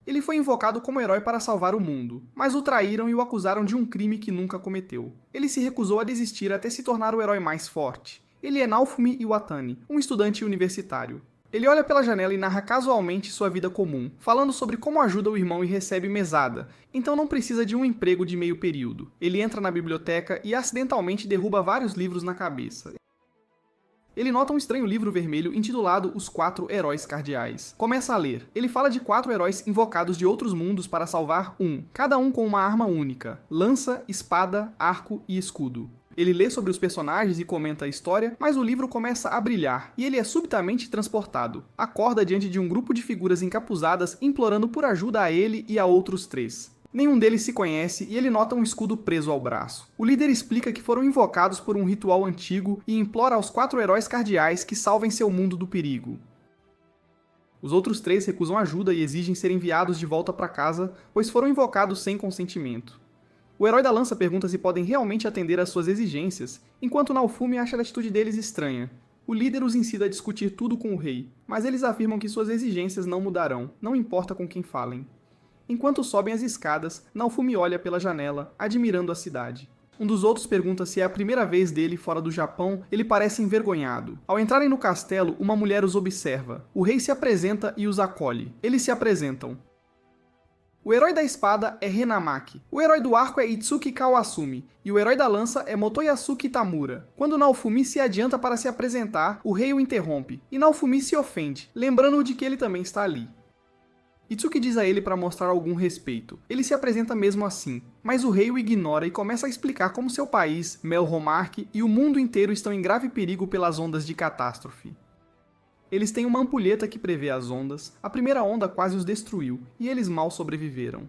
Ele foi invocado como herói para salvar o mundo, mas o traíram e o acusaram de um crime que nunca cometeu. Ele se recusou a desistir até se tornar o herói mais forte. Ele é Naofumi Iwatani, um estudante universitário. Ele olha pela janela e narra casualmente sua vida comum, falando sobre como ajuda o irmão e recebe mesada, então não precisa de um emprego de meio período. Ele entra na biblioteca e acidentalmente derruba vários livros na cabeça. Ele nota um estranho livro vermelho intitulado Os Quatro Heróis Cardeais. Começa a ler. Ele fala de 4 heróis invocados de outros mundos para salvar cada um com uma arma única: lança, espada, arco e escudo. Ele lê sobre os personagens e comenta a história, mas o livro começa a brilhar e ele é subitamente transportado. Acorda diante de um grupo de figuras encapuzadas implorando por ajuda a ele e a outros 3. Nenhum deles se conhece e ele nota um escudo preso ao braço. O líder explica que foram invocados por um ritual antigo e implora aos 4 heróis cardeais que salvem seu mundo do perigo. Os outros 3 recusam ajuda e exigem ser enviados de volta para casa, pois foram invocados sem consentimento. O herói da lança pergunta se podem realmente atender às suas exigências, enquanto Naofumi acha a atitude deles estranha. O líder os incita a discutir tudo com o rei, mas eles afirmam que suas exigências não mudarão, não importa com quem falem. Enquanto sobem as escadas, Naofumi olha pela janela, admirando a cidade. Um dos outros pergunta se é a primeira vez dele fora do Japão, ele parece envergonhado. Ao entrarem no castelo, uma mulher os observa. O rei se apresenta e os acolhe. Eles se apresentam. O herói da espada é Renamaki. O herói do arco é Itsuki Kawasumi. E o herói da lança é Motoyasuki Tamura. Quando Naofumi se adianta para se apresentar, o rei o interrompe. E Naofumi se ofende, lembrando-o de que ele também está ali. Itsuki diz a ele para mostrar algum respeito. Ele se apresenta mesmo assim, mas o rei o ignora e começa a explicar como seu país, Melromark e o mundo inteiro estão em grave perigo pelas ondas de catástrofe. Eles têm uma ampulheta que prevê as ondas, a primeira onda quase os destruiu, e eles mal sobreviveram.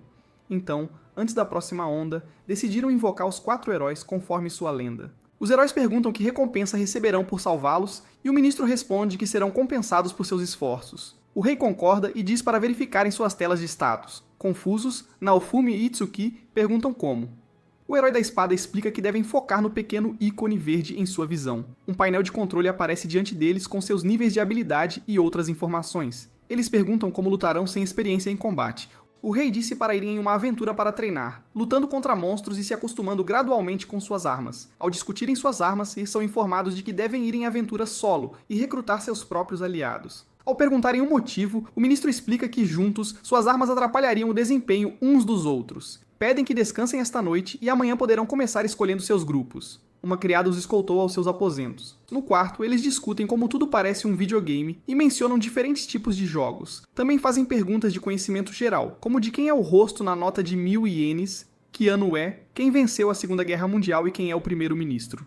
Então, antes da próxima onda, decidiram invocar os 4 heróis conforme sua lenda. Os heróis perguntam que recompensa receberão por salvá-los, e o ministro responde que serão compensados por seus esforços. O rei concorda e diz para verificarem suas telas de status. Confusos, Naofumi e Itsuki perguntam como. O herói da espada explica que devem focar no pequeno ícone verde em sua visão. Um painel de controle aparece diante deles com seus níveis de habilidade e outras informações. Eles perguntam como lutarão sem experiência em combate. O rei disse para irem em uma aventura para treinar, lutando contra monstros e se acostumando gradualmente com suas armas. Ao discutirem suas armas, eles são informados de que devem ir em aventura solo e recrutar seus próprios aliados. Ao perguntarem o motivo, o ministro explica que juntos, suas armas atrapalhariam o desempenho uns dos outros. Pedem que descansem esta noite e amanhã poderão começar escolhendo seus grupos. Uma criada os escoltou aos seus aposentos. No quarto, eles discutem como tudo parece um videogame e mencionam diferentes tipos de jogos. Também fazem perguntas de conhecimento geral, como de quem é o rosto na nota de 1000 ienes, que ano é, quem venceu a Segunda Guerra Mundial e quem é o primeiro-ministro.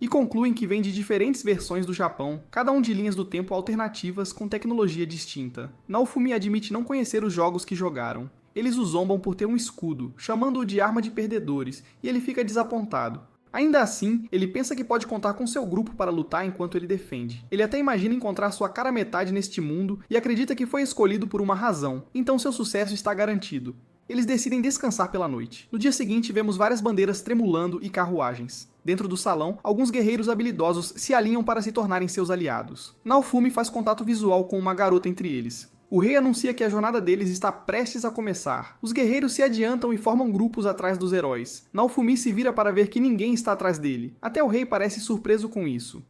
E concluem que vem de diferentes versões do Japão, cada um de linhas do tempo alternativas com tecnologia distinta. Naofumi admite não conhecer os jogos que jogaram. Eles o zombam por ter um escudo, chamando-o de arma de perdedores, e ele fica desapontado. Ainda assim, ele pensa que pode contar com seu grupo para lutar enquanto ele defende. Ele até imagina encontrar sua cara metade neste mundo e acredita que foi escolhido por uma razão, então seu sucesso está garantido. Eles decidem descansar pela noite. No dia seguinte, vemos várias bandeiras tremulando e carruagens. Dentro do salão, alguns guerreiros habilidosos se alinham para se tornarem seus aliados. Naofumi faz contato visual com uma garota entre eles. O rei anuncia que a jornada deles está prestes a começar. Os guerreiros se adiantam e formam grupos atrás dos heróis. Naofumi se vira para ver que ninguém está atrás dele. Até o rei parece surpreso com isso.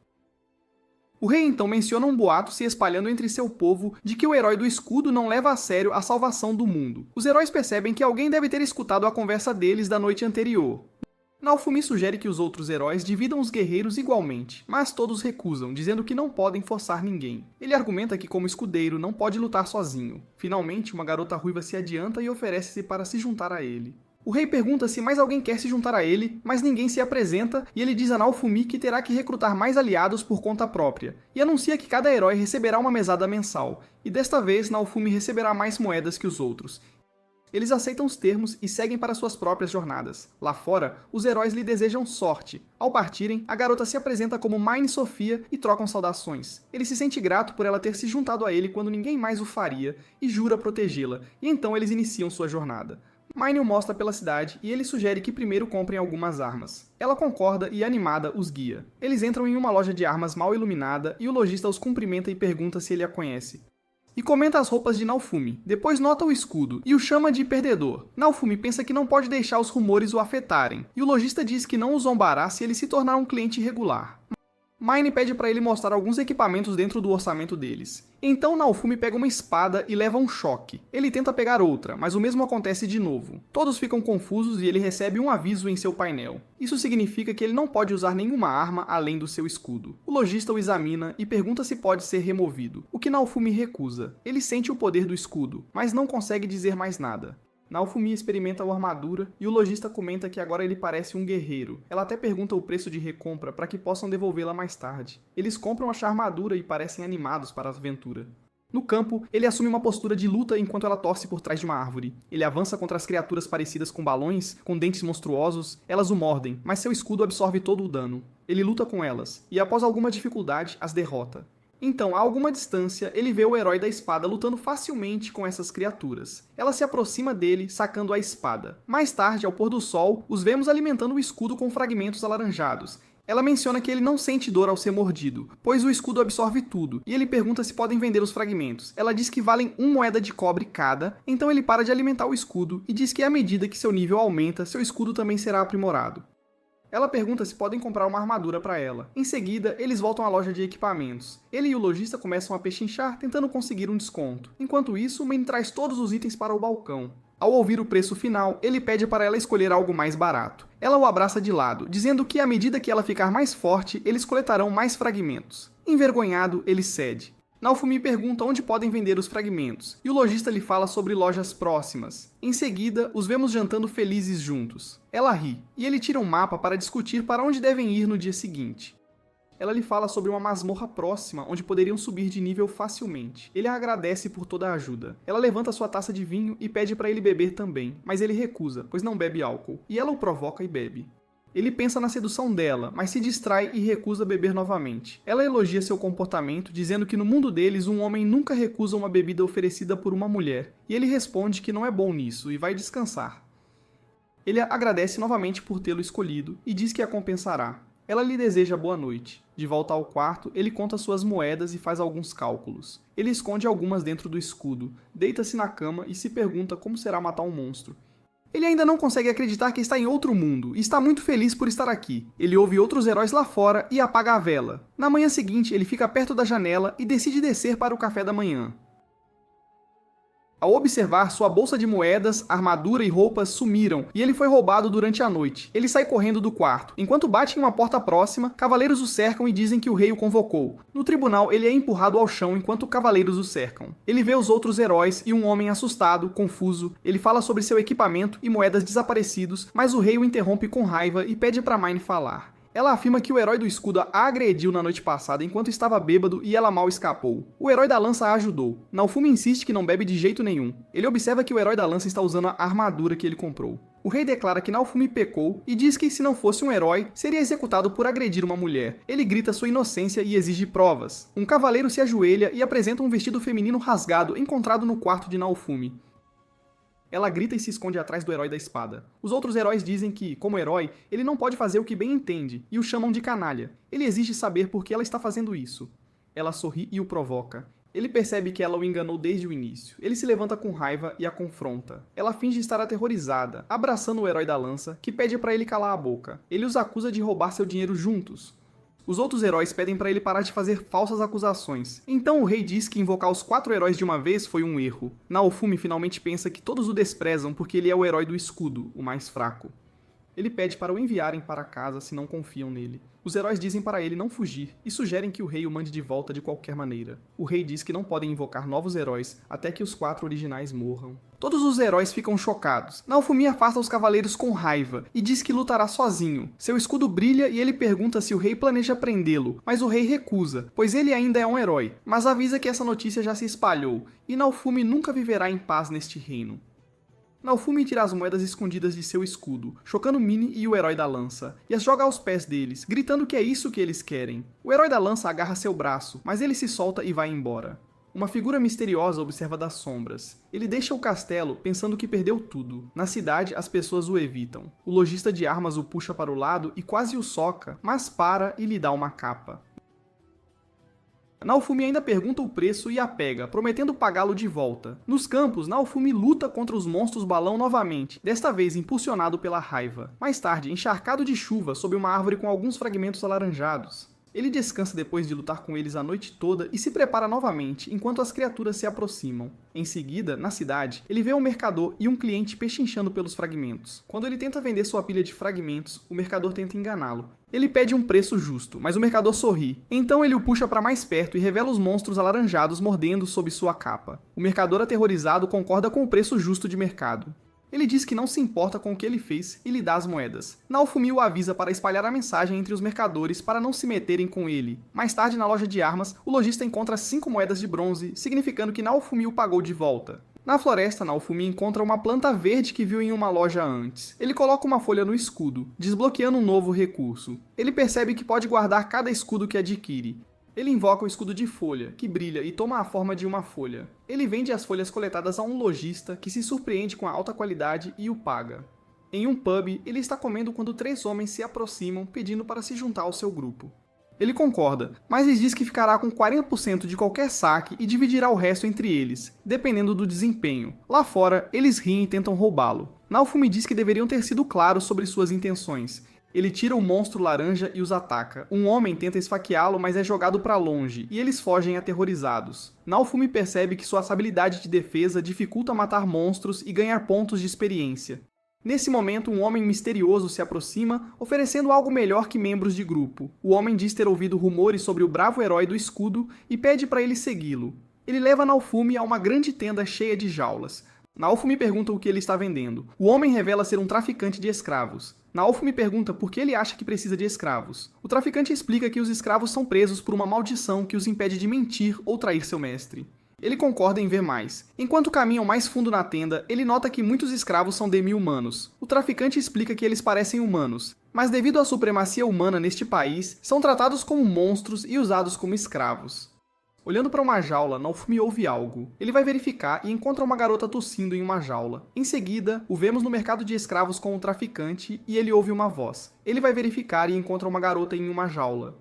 O rei então menciona um boato se espalhando entre seu povo de que o herói do escudo não leva a sério a salvação do mundo. Os heróis percebem que alguém deve ter escutado a conversa deles da noite anterior. Naofumi sugere que os outros heróis dividam os guerreiros igualmente, mas todos recusam, dizendo que não podem forçar ninguém. Ele argumenta que como escudeiro não pode lutar sozinho. Finalmente, uma garota ruiva se adianta e oferece-se para se juntar a ele. O rei pergunta se mais alguém quer se juntar a ele, mas ninguém se apresenta e ele diz a Naofumi que terá que recrutar mais aliados por conta própria, e anuncia que cada herói receberá uma mesada mensal, e desta vez Naofumi receberá mais moedas que os outros. Eles aceitam os termos e seguem para suas próprias jornadas. Lá fora, os heróis lhe desejam sorte. Ao partirem, a garota se apresenta como Mine Sofia e trocam saudações. Ele se sente grato por ela ter se juntado a ele quando ninguém mais o faria e jura protegê-la, e então eles iniciam sua jornada. Mine o mostra pela cidade e ele sugere que primeiro comprem algumas armas. Ela concorda e, animada, os guia. Eles entram em uma loja de armas mal iluminada e o lojista os cumprimenta e pergunta se ele a conhece. e comenta as roupas de Naofumi. Depois nota o escudo e o chama de perdedor. Naofumi pensa que não pode deixar os rumores o afetarem, e o lojista diz que não o zombará se ele se tornar um cliente regular. Mine pede para ele mostrar alguns equipamentos dentro do orçamento deles. Então Naofumi pega uma espada e leva um choque. Ele tenta pegar outra, mas o mesmo acontece de novo. Todos ficam confusos e ele recebe um aviso em seu painel. Isso significa que ele não pode usar nenhuma arma além do seu escudo. O lojista o examina e pergunta se pode ser removido, o que Naofumi recusa. Ele sente o poder do escudo, mas não consegue dizer mais nada. Naofumi experimenta a armadura e o lojista comenta que agora ele parece um guerreiro. Ela até pergunta o preço de recompra para que possam devolvê-la mais tarde. Eles compram a armadura e parecem animados para a aventura. No campo, ele assume uma postura de luta enquanto ela torce por trás de uma árvore. Ele avança contra as criaturas parecidas com balões, com dentes monstruosos. Elas o mordem, mas seu escudo absorve todo o dano. Ele luta com elas, e após alguma dificuldade, as derrota. Então, a alguma distância, ele vê o herói da espada lutando facilmente com essas criaturas. Ela se aproxima dele, sacando a espada. Mais tarde, ao pôr do sol, os vemos alimentando o escudo com fragmentos alaranjados. Ela menciona que ele não sente dor ao ser mordido, pois o escudo absorve tudo, e ele pergunta se podem vender os fragmentos. Ela diz que valem 1 moeda de cobre cada, então ele para de alimentar o escudo e diz que à medida que seu nível aumenta, seu escudo também será aprimorado. Ela pergunta se podem comprar uma armadura para ela. Em seguida, eles voltam à loja de equipamentos. Ele e o lojista começam a pechinchar, tentando conseguir um desconto. Enquanto isso, Mane traz todos os itens para o balcão. Ao ouvir o preço final, ele pede para ela escolher algo mais barato. Ela o abraça de lado, dizendo que à medida que ela ficar mais forte, eles coletarão mais fragmentos. Envergonhado, ele cede. Naofumi pergunta onde podem vender os fragmentos, e o lojista lhe fala sobre lojas próximas. Em seguida, os vemos jantando felizes juntos. Ela ri, e ele tira um mapa para discutir para onde devem ir no dia seguinte. Ela lhe fala sobre uma masmorra próxima, onde poderiam subir de nível facilmente. Ele a agradece por toda a ajuda. Ela levanta sua taça de vinho e pede para ele beber também, mas ele recusa, pois não bebe álcool, e ela o provoca e bebe. Ele pensa na sedução dela, mas se distrai e recusa beber novamente. Ela elogia seu comportamento, dizendo que no mundo deles um homem nunca recusa uma bebida oferecida por uma mulher, e ele responde que não é bom nisso e vai descansar. Ele agradece novamente por tê-lo escolhido e diz que a compensará. Ela lhe deseja boa noite. De volta ao quarto, ele conta suas moedas e faz alguns cálculos. Ele esconde algumas dentro do escudo, deita-se na cama e se pergunta como será matar um monstro. Ele ainda não consegue acreditar que está em outro mundo e está muito feliz por estar aqui. Ele ouve outros heróis lá fora e apaga a vela. Na manhã seguinte, ele fica perto da janela e decide descer para o café da manhã. Ao observar, sua bolsa de moedas, armadura e roupas sumiram, e ele foi roubado durante a noite. Ele sai correndo do quarto. Enquanto bate em uma porta próxima, cavaleiros o cercam e dizem que o rei o convocou. No tribunal, ele é empurrado ao chão enquanto cavaleiros o cercam. Ele vê os outros heróis e um homem assustado, confuso. Ele fala sobre seu equipamento e moedas desaparecidos, mas o rei o interrompe com raiva e pede para Mine falar. Ela afirma que o herói do escudo a agrediu na noite passada enquanto estava bêbado e ela mal escapou. O herói da lança a ajudou. Naofumi insiste que não bebe de jeito nenhum. Ele observa que o herói da lança está usando a armadura que ele comprou. O rei declara que Naofumi pecou e diz que se não fosse um herói, seria executado por agredir uma mulher. Ele grita sua inocência e exige provas. Um cavaleiro se ajoelha e apresenta um vestido feminino rasgado encontrado no quarto de Naofumi. Ela grita e se esconde atrás do herói da espada. Os outros heróis dizem que, como herói, ele não pode fazer o que bem entende, e o chamam de canalha. Ele exige saber por que ela está fazendo isso. Ela sorri e o provoca. Ele percebe que ela o enganou desde o início. Ele se levanta com raiva e a confronta. Ela finge estar aterrorizada, abraçando o herói da lança, que pede para ele calar a boca. Ele os acusa de roubar seu dinheiro juntos. Os outros heróis pedem para ele parar de fazer falsas acusações. Então o rei diz que invocar os 4 heróis de uma vez foi um erro. Naofumi finalmente pensa que todos o desprezam porque ele é o herói do escudo, o mais fraco. Ele pede para o enviarem para casa se não confiam nele. Os heróis dizem para ele não fugir e sugerem que o rei o mande de volta de qualquer maneira. O rei diz que não podem invocar novos heróis até que os 4 originais morram. Todos os heróis ficam chocados. Naofumi afasta os cavaleiros com raiva e diz que lutará sozinho. Seu escudo brilha e ele pergunta se o rei planeja prendê-lo, mas o rei recusa, pois ele ainda é um herói, mas avisa que essa notícia já se espalhou e Naofumi nunca viverá em paz neste reino. Naofumi tira as moedas escondidas de seu escudo, chocando Mine e o herói da lança, e as joga aos pés deles, gritando que é isso que eles querem. O herói da lança agarra seu braço, mas ele se solta e vai embora. Uma figura misteriosa observa das sombras. Ele deixa o castelo pensando que perdeu tudo. Na cidade, as pessoas o evitam. O lojista de armas o puxa para o lado e quase o soca, mas para e lhe dá uma capa. Naofumi ainda pergunta o preço e a pega, prometendo pagá-lo de volta. Nos campos, Naofumi luta contra os monstros balão novamente, desta vez impulsionado pela raiva. Mais tarde, encharcado de chuva sob uma árvore com alguns fragmentos alaranjados. Ele descansa depois de lutar com eles a noite toda e se prepara novamente enquanto as criaturas se aproximam. Em seguida, na cidade, ele vê um mercador e um cliente pechinchando pelos fragmentos. Quando ele tenta vender sua pilha de fragmentos, o mercador tenta enganá-lo. Ele pede um preço justo, mas o mercador sorri. Então ele o puxa para mais perto e revela os monstros alaranjados mordendo sob sua capa. O mercador aterrorizado concorda com o preço justo de mercado. Ele diz que não se importa com o que ele fez e lhe dá as moedas. Naofumi o avisa para espalhar a mensagem entre os mercadores para não se meterem com ele. Mais tarde, na loja de armas, o lojista encontra 5 moedas de bronze, significando que Naofumi o pagou de volta. Na floresta, Naofumi encontra uma planta verde que viu em uma loja antes. Ele coloca uma folha no escudo, desbloqueando um novo recurso. Ele percebe que pode guardar cada escudo que adquire. Ele invoca o escudo de folha, que brilha e toma a forma de uma folha. Ele vende as folhas coletadas a um lojista, que se surpreende com a alta qualidade e o paga. Em um pub, ele está comendo quando 3 homens se aproximam pedindo para se juntar ao seu grupo. Ele concorda, mas lhes diz que ficará com 40% de qualquer saque e dividirá o resto entre eles, dependendo do desempenho. Lá fora, eles riem e tentam roubá-lo. Naofumi diz que deveriam ter sido claros sobre suas intenções. Ele tira o monstro laranja e os ataca. Um homem tenta esfaqueá-lo, mas é jogado para longe, e eles fogem aterrorizados. Naofumi percebe que sua habilidade de defesa dificulta matar monstros e ganhar pontos de experiência. Nesse momento, um homem misterioso se aproxima, oferecendo algo melhor que membros de grupo. O homem diz ter ouvido rumores sobre o bravo herói do escudo e pede para ele segui-lo. Ele leva Naofumi a uma grande tenda cheia de jaulas. Naofumi pergunta o que ele está vendendo. O homem revela ser um traficante de escravos. Naofumi pergunta por que ele acha que precisa de escravos. O traficante explica que os escravos são presos por uma maldição que os impede de mentir ou trair seu mestre. Ele concorda em ver mais. Enquanto caminham mais fundo na tenda, ele nota que muitos escravos são demi-humanos. O traficante explica que eles parecem humanos, mas devido à supremacia humana neste país, são tratados como monstros e usados como escravos. Olhando para uma jaula, Naofumi ouve algo. Ele vai verificar e encontra uma garota tossindo em uma jaula. Em seguida, o vemos no mercado de escravos com um traficante e ele ouve uma voz. Ele vai verificar e encontra uma garota em uma jaula.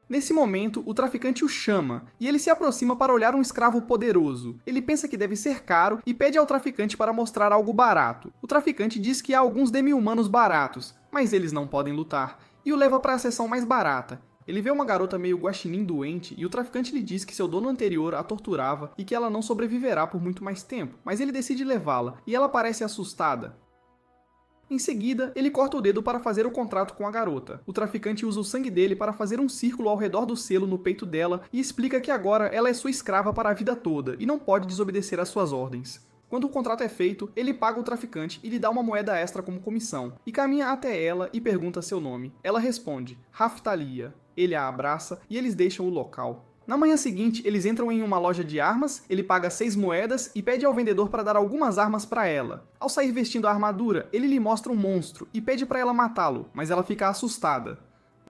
Nesse momento, o traficante o chama, e ele se aproxima para olhar um escravo poderoso. Ele pensa que deve ser caro e pede ao traficante para mostrar algo barato. O traficante diz que há alguns demi-humanos baratos, mas eles não podem lutar, e o leva para a seção mais barata. Ele vê uma garota meio guaxinim doente e o traficante lhe diz que seu dono anterior a torturava e que ela não sobreviverá por muito mais tempo, mas ele decide levá-la, e ela parece assustada. Em seguida, ele corta o dedo para fazer o contrato com a garota. O traficante usa o sangue dele para fazer um círculo ao redor do selo no peito dela e explica que agora ela é sua escrava para a vida toda e não pode desobedecer às suas ordens. Quando o contrato é feito, ele paga o traficante e lhe dá uma moeda extra como comissão, e caminha até ela e pergunta seu nome. Ela responde, Raftalia. Ele a abraça e eles deixam o local. Na manhã seguinte, eles entram em uma loja de armas, ele paga 6 moedas e pede ao vendedor para dar algumas armas para ela. Ao sair vestindo a armadura, ele lhe mostra um monstro e pede para ela matá-lo, mas ela fica assustada.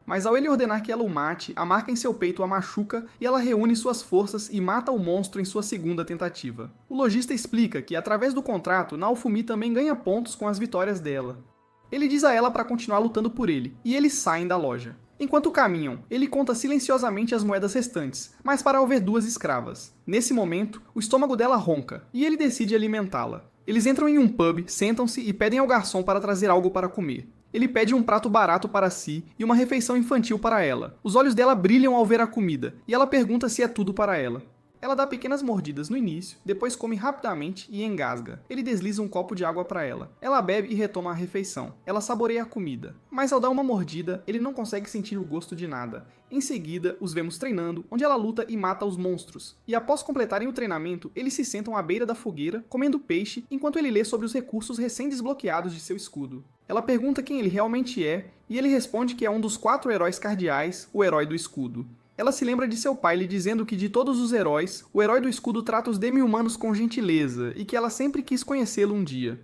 Mas ao ele ordenar que ela o mate, a marca em seu peito a machuca e ela reúne suas forças e mata o monstro em sua segunda tentativa. O lojista explica que, através do contrato, Naofumi também ganha pontos com as vitórias dela. Ele diz a ela para continuar lutando por ele, e eles saem da loja. Enquanto caminham, ele conta silenciosamente as moedas restantes, mas para ao ver 2 escravas. Nesse momento, o estômago dela ronca, e ele decide alimentá-la. Eles entram em um pub, sentam-se e pedem ao garçom para trazer algo para comer. Ele pede um prato barato para si e uma refeição infantil para ela. Os olhos dela brilham ao ver a comida, e ela pergunta se é tudo para ela. Ela dá pequenas mordidas no início, depois come rapidamente e engasga. Ele desliza um copo de água para ela. Ela bebe e retoma a refeição. Ela saboreia a comida, mas ao dar uma mordida, ele não consegue sentir o gosto de nada. Em seguida, os vemos treinando, onde ela luta e mata os monstros. E após completarem o treinamento, eles se sentam à beira da fogueira, comendo peixe, enquanto ele lê sobre os recursos recém-desbloqueados de seu escudo. Ela pergunta quem ele realmente é, e ele responde que é um dos 4 heróis cardeais, o herói do escudo. Ela se lembra de seu pai lhe dizendo que de todos os heróis, o herói do escudo trata os demi-humanos com gentileza e que ela sempre quis conhecê-lo um dia.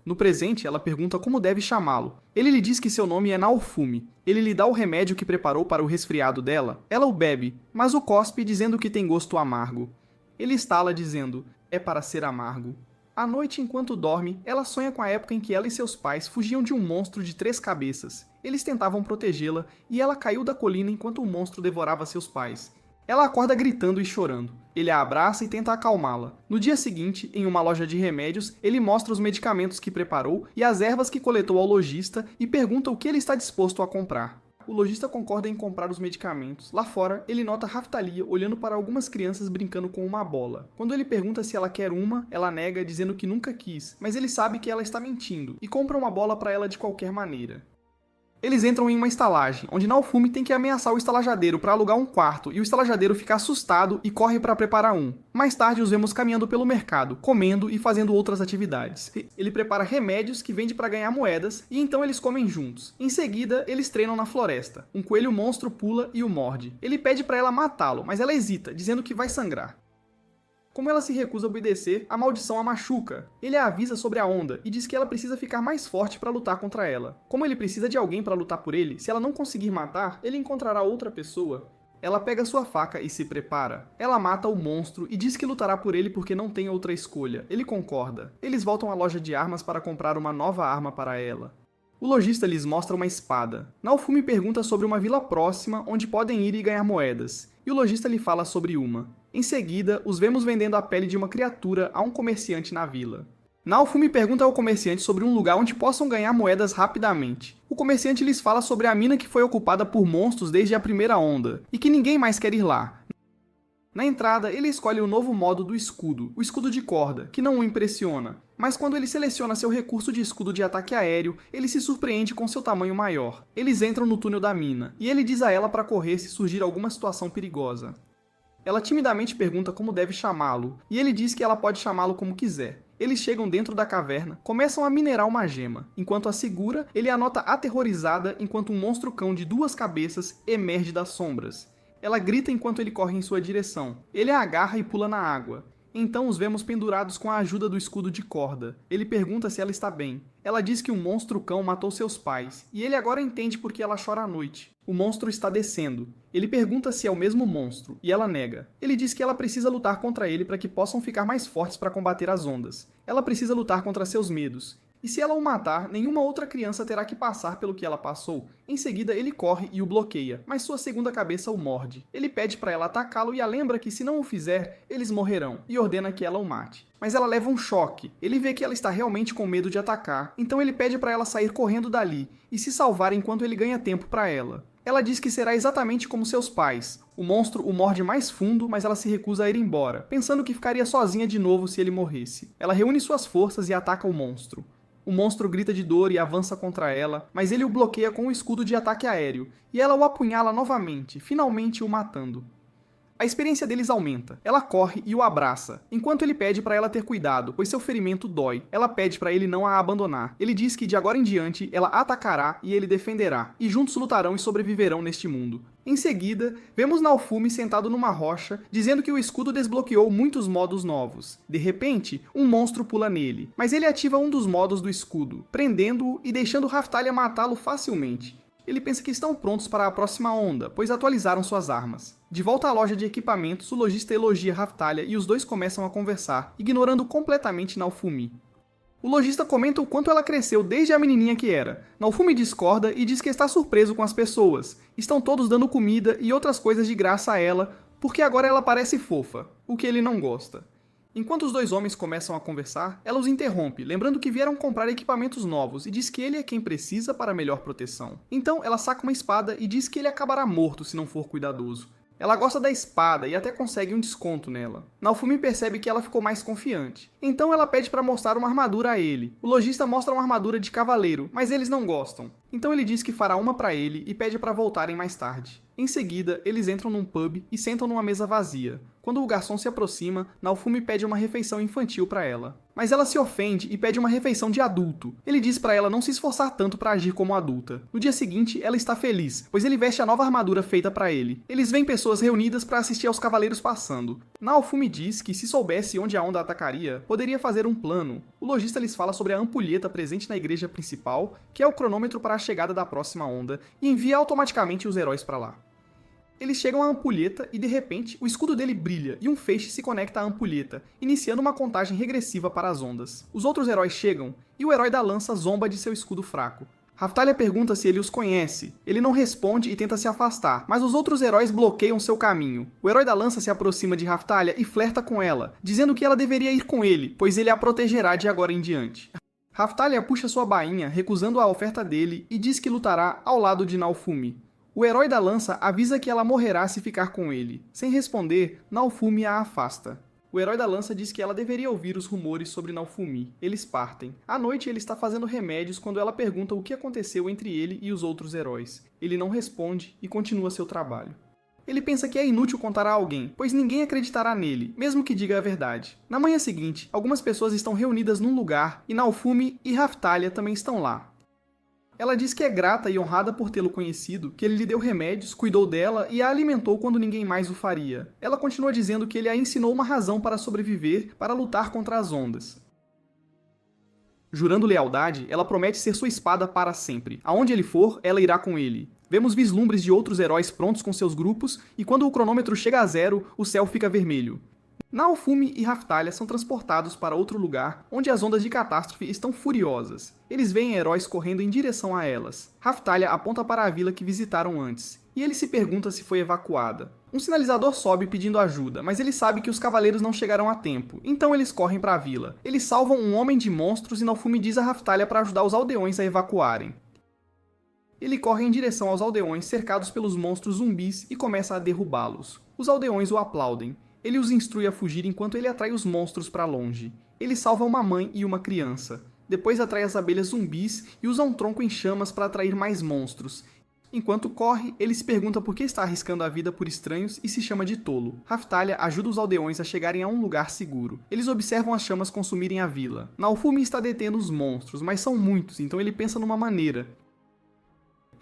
No presente, ela pergunta como deve chamá-lo. Ele lhe diz que seu nome é Naofumi. Ele lhe dá o remédio que preparou para o resfriado dela. Ela o bebe, mas o cospe dizendo que tem gosto amargo. Ele estala dizendo, é para ser amargo. À noite, enquanto dorme, ela sonha com a época em que ela e seus pais fugiam de um monstro de 3 cabeças. Eles tentavam protegê-la e ela caiu da colina enquanto o monstro devorava seus pais. Ela acorda gritando e chorando. Ele a abraça e tenta acalmá-la. No dia seguinte, em uma loja de remédios, ele mostra os medicamentos que preparou e as ervas que coletou ao lojista e pergunta o que ele está disposto a comprar. O lojista concorda em comprar os medicamentos. Lá fora, ele nota Raphtalia olhando para algumas crianças brincando com uma bola. Quando ele pergunta se ela quer uma, ela nega, dizendo que nunca quis, mas ele sabe que ela está mentindo e compra uma bola para ela de qualquer maneira. Eles entram em uma estalagem, onde Naofumi tem que ameaçar o estalajadeiro para alugar um quarto, e o estalajadeiro fica assustado e corre para preparar um. Mais tarde os vemos caminhando pelo mercado, comendo e fazendo outras atividades. Ele prepara remédios que vende para ganhar moedas, e então eles comem juntos. Em seguida, eles treinam na floresta. Um coelho monstro pula e o morde. Ele pede para ela matá-lo, mas ela hesita, dizendo que vai sangrar. Como ela se recusa a obedecer, a maldição a machuca. Ele a avisa sobre a onda e diz que ela precisa ficar mais forte para lutar contra ela. Como ele precisa de alguém para lutar por ele, se ela não conseguir matar, ele encontrará outra pessoa. Ela pega sua faca e se prepara. Ela mata o monstro e diz que lutará por ele porque não tem outra escolha. Ele concorda. Eles voltam à loja de armas para comprar uma nova arma para ela. O lojista lhes mostra uma espada. Naofumi pergunta sobre uma vila próxima onde podem ir e ganhar moedas, e o lojista lhe fala sobre uma. Em seguida, os vemos vendendo a pele de uma criatura a um comerciante na vila. Naofumi pergunta ao comerciante sobre um lugar onde possam ganhar moedas rapidamente. O comerciante lhes fala sobre a mina que foi ocupada por monstros desde a primeira onda, e que ninguém mais quer ir lá. Na entrada, ele escolhe o novo modo do escudo, o escudo de corda, que não o impressiona. Mas quando ele seleciona seu recurso de escudo de ataque aéreo, ele se surpreende com seu tamanho maior. Eles entram no túnel da mina, e ele diz a ela para correr se surgir alguma situação perigosa. Ela timidamente pergunta como deve chamá-lo, e ele diz que ela pode chamá-lo como quiser. Eles chegam dentro da caverna, começam a minerar uma gema. Enquanto a segura, ele a nota aterrorizada enquanto um monstro-cão de 2 cabeças emerge das sombras. Ela grita enquanto ele corre em sua direção. Ele a agarra e pula na água. Então os vemos pendurados com a ajuda do escudo de corda. Ele pergunta se ela está bem. Ela diz que um monstro-cão matou seus pais, e ele agora entende por que ela chora à noite. O monstro está descendo. Ele pergunta se é o mesmo monstro, e ela nega. Ele diz que ela precisa lutar contra ele para que possam ficar mais fortes para combater as ondas. Ela precisa lutar contra seus medos. E se ela o matar, nenhuma outra criança terá que passar pelo que ela passou. Em seguida, ele corre e o bloqueia, mas sua segunda cabeça o morde. Ele pede para ela atacá-lo e a lembra que se não o fizer, eles morrerão, e ordena que ela o mate. Mas ela leva um choque. Ele vê que ela está realmente com medo de atacar, então ele pede para ela sair correndo dali e se salvar enquanto ele ganha tempo para ela. Ela diz que será exatamente como seus pais. O monstro o morde mais fundo, mas ela se recusa a ir embora, pensando que ficaria sozinha de novo se ele morresse. Ela reúne suas forças e ataca o monstro. O monstro grita de dor e avança contra ela, mas ele o bloqueia com um escudo de ataque aéreo, e ela o apunhala novamente, finalmente o matando. A experiência deles aumenta. Ela corre e o abraça, enquanto ele pede para ela ter cuidado, pois seu ferimento dói. Ela pede para ele não a abandonar. Ele diz que de agora em diante ela atacará e ele defenderá, e juntos lutarão e sobreviverão neste mundo. Em seguida, vemos Naofumi sentado numa rocha, dizendo que o escudo desbloqueou muitos modos novos. De repente, um monstro pula nele, mas ele ativa um dos modos do escudo, prendendo-o e deixando Raphtalia matá-lo facilmente. Ele pensa que estão prontos para a próxima onda, pois atualizaram suas armas. De volta à loja de equipamentos, o lojista elogia Raphtalia e os dois começam a conversar, ignorando completamente Naofumi. O lojista comenta o quanto ela cresceu desde a menininha que era. Naofumi discorda e diz que está surpreso com as pessoas. Estão todos dando comida e outras coisas de graça a ela, porque agora ela parece fofa, o que ele não gosta. Enquanto os dois homens começam a conversar, ela os interrompe, lembrando que vieram comprar equipamentos novos e diz que ele é quem precisa para melhor proteção. Então ela saca uma espada e diz que ele acabará morto se não for cuidadoso. Ela gosta da espada e até consegue um desconto nela. Naofumi percebe que ela ficou mais confiante. Então ela pede para mostrar uma armadura a ele. O lojista mostra uma armadura de cavaleiro, mas eles não gostam. Então ele diz que fará uma para ele e pede para voltarem mais tarde. Em seguida, eles entram num pub e sentam numa mesa vazia. Quando o garçom se aproxima, Naofumi pede uma refeição infantil para ela. Mas ela se ofende e pede uma refeição de adulto. Ele diz para ela não se esforçar tanto para agir como adulta. No dia seguinte, ela está feliz, pois ele veste a nova armadura feita para ele. Eles veem pessoas reunidas para assistir aos cavaleiros passando. Naofumi diz que se soubesse onde a onda atacaria, poderia fazer um plano. O lojista lhes fala sobre a ampulheta presente na igreja principal, que é o cronômetro para a chegada da próxima onda, e envia automaticamente os heróis para lá. Eles chegam à ampulheta e, de repente, o escudo dele brilha e um feixe se conecta à ampulheta, iniciando uma contagem regressiva para as ondas. Os outros heróis chegam e o herói da lança zomba de seu escudo fraco. Raftalia pergunta se ele os conhece. Ele não responde e tenta se afastar, mas os outros heróis bloqueiam seu caminho. O herói da lança se aproxima de Raftalia e flerta com ela, dizendo que ela deveria ir com ele, pois ele a protegerá de agora em diante. Raftalia puxa sua bainha, recusando a oferta dele, e diz que lutará ao lado de Naofumi. O herói da lança avisa que ela morrerá se ficar com ele. Sem responder, Naofumi a afasta. O herói da lança diz que ela deveria ouvir os rumores sobre Naofumi. Eles partem. À noite, ele está fazendo remédios quando ela pergunta o que aconteceu entre ele e os outros heróis. Ele não responde e continua seu trabalho. Ele pensa que é inútil contar a alguém, pois ninguém acreditará nele, mesmo que diga a verdade. Na manhã seguinte, algumas pessoas estão reunidas num lugar e Naofumi e Raftalia também estão lá. Ela diz que é grata e honrada por tê-lo conhecido, que ele lhe deu remédios, cuidou dela e a alimentou quando ninguém mais o faria. Ela continua dizendo que ele a ensinou uma razão para sobreviver, para lutar contra as ondas. Jurando lealdade, ela promete ser sua espada para sempre. Aonde ele for, ela irá com ele. Vemos vislumbres de outros heróis prontos com seus grupos, e quando o cronômetro chega a 0, o céu fica vermelho. Naofumi e Raftalia são transportados para outro lugar, onde as ondas de catástrofe estão furiosas. Eles veem heróis correndo em direção a elas. Raftalia aponta para a vila que visitaram antes, e ele se pergunta se foi evacuada. Um sinalizador sobe pedindo ajuda, mas ele sabe que os cavaleiros não chegarão a tempo, então eles correm para a vila. Eles salvam um homem de monstros e Naofumi diz a Raftalia para ajudar os aldeões a evacuarem. Ele corre em direção aos aldeões cercados pelos monstros zumbis e começa a derrubá-los. Os aldeões o aplaudem. Ele os instrui a fugir enquanto ele atrai os monstros para longe. Ele salva uma mãe e uma criança. Depois atrai as abelhas zumbis e usa um tronco em chamas para atrair mais monstros. Enquanto corre, ele se pergunta por que está arriscando a vida por estranhos e se chama de tolo. Raftalia ajuda os aldeões a chegarem a um lugar seguro. Eles observam as chamas consumirem a vila. Naofumi está detendo os monstros, mas são muitos, então ele pensa numa maneira.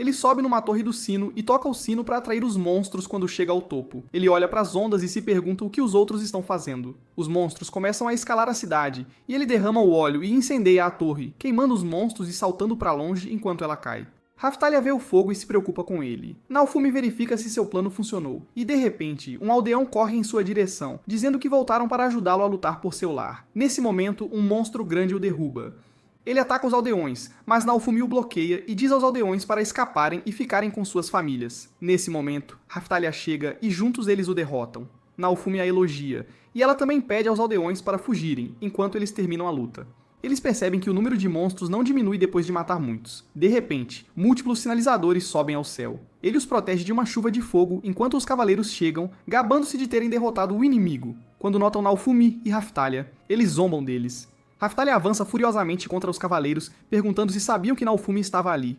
Ele sobe numa torre do sino e toca o sino para atrair os monstros quando chega ao topo. Ele olha para as ondas e se pergunta o que os outros estão fazendo. Os monstros começam a escalar a cidade, e ele derrama o óleo e incendeia a torre, queimando os monstros e saltando para longe enquanto ela cai. Raftalia vê o fogo e se preocupa com ele. Naofumi verifica se seu plano funcionou, e de repente, um aldeão corre em sua direção, dizendo que voltaram para ajudá-lo a lutar por seu lar. Nesse momento, um monstro grande o derruba. Ele ataca os aldeões, mas Naofumi o bloqueia e diz aos aldeões para escaparem e ficarem com suas famílias. Nesse momento, Raftalia chega e juntos eles o derrotam. Naofumi a elogia, e ela também pede aos aldeões para fugirem, enquanto eles terminam a luta. Eles percebem que o número de monstros não diminui depois de matar muitos. De repente, múltiplos sinalizadores sobem ao céu. Ele os protege de uma chuva de fogo enquanto os cavaleiros chegam, gabando-se de terem derrotado o inimigo. Quando notam Naofumi e Raftalia, eles zombam deles. Raftalia avança furiosamente contra os cavaleiros, perguntando se sabiam que Naofumi estava ali.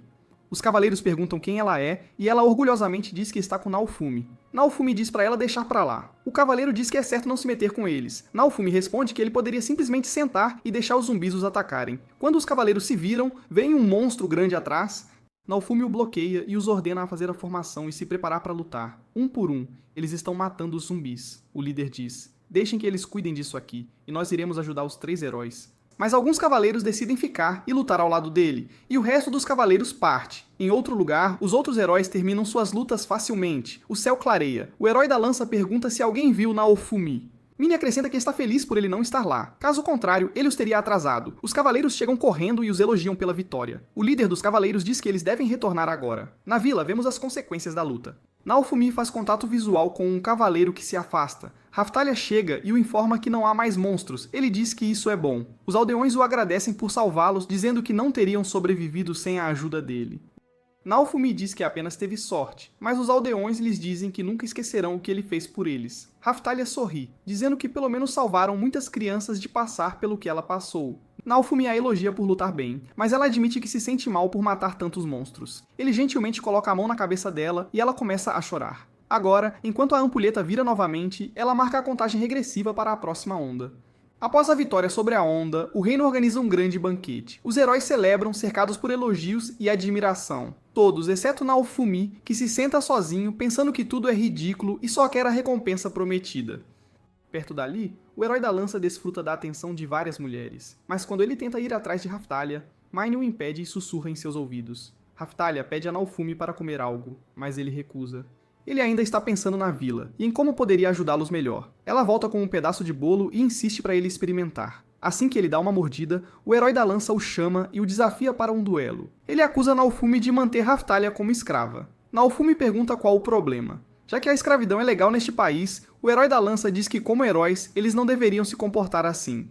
Os cavaleiros perguntam quem ela é, e ela orgulhosamente diz que está com Naofumi. Naofumi diz para ela deixar para lá. O cavaleiro diz que é certo não se meter com eles. Naofumi responde que ele poderia simplesmente sentar e deixar os zumbis os atacarem. Quando os cavaleiros se viram, vem um monstro grande atrás. Naofumi o bloqueia e os ordena a fazer a formação e se preparar para lutar. Um por um, eles estão matando os zumbis. O líder diz: deixem que eles cuidem disso aqui, e nós iremos ajudar os 3 heróis. Mas alguns cavaleiros decidem ficar e lutar ao lado dele, e o resto dos cavaleiros parte. Em outro lugar, os outros heróis terminam suas lutas facilmente. O céu clareia. O herói da lança pergunta se alguém viu Naofumi. Minnie acrescenta que está feliz por ele não estar lá. Caso contrário, ele os teria atrasado. Os cavaleiros chegam correndo e os elogiam pela vitória. O líder dos cavaleiros diz que eles devem retornar agora. Na vila, vemos as consequências da luta. Naofumi faz contato visual com um cavaleiro que se afasta. Raftalia chega e o informa que não há mais monstros. Ele diz que isso é bom. Os aldeões o agradecem por salvá-los, dizendo que não teriam sobrevivido sem a ajuda dele. Naofumi diz que apenas teve sorte, mas os aldeões lhes dizem que nunca esquecerão o que ele fez por eles. Raftalia sorri, dizendo que pelo menos salvaram muitas crianças de passar pelo que ela passou. Naofumi a elogia por lutar bem, mas ela admite que se sente mal por matar tantos monstros. Ele gentilmente coloca a mão na cabeça dela e ela começa a chorar. Agora, enquanto a ampulheta vira novamente, ela marca a contagem regressiva para a próxima onda. Após a vitória sobre a onda, o reino organiza um grande banquete. Os heróis celebram, cercados por elogios e admiração. Todos, exceto Naofumi, que se senta sozinho, pensando que tudo é ridículo e só quer a recompensa prometida. Perto dali, o herói da lança desfruta da atenção de várias mulheres. Mas quando ele tenta ir atrás de Raftalia, Mine o impede e sussurra em seus ouvidos. Raftalia pede a Naofumi para comer algo, mas ele recusa. Ele ainda está pensando na vila, e em como poderia ajudá-los melhor. Ela volta com um pedaço de bolo e insiste para ele experimentar. Assim que ele dá uma mordida, o herói da lança o chama e o desafia para um duelo. Ele acusa Naofumi de manter Raftalia como escrava. Naofumi pergunta qual o problema. Já que a escravidão é legal neste país, o herói da lança diz que, como heróis, eles não deveriam se comportar assim.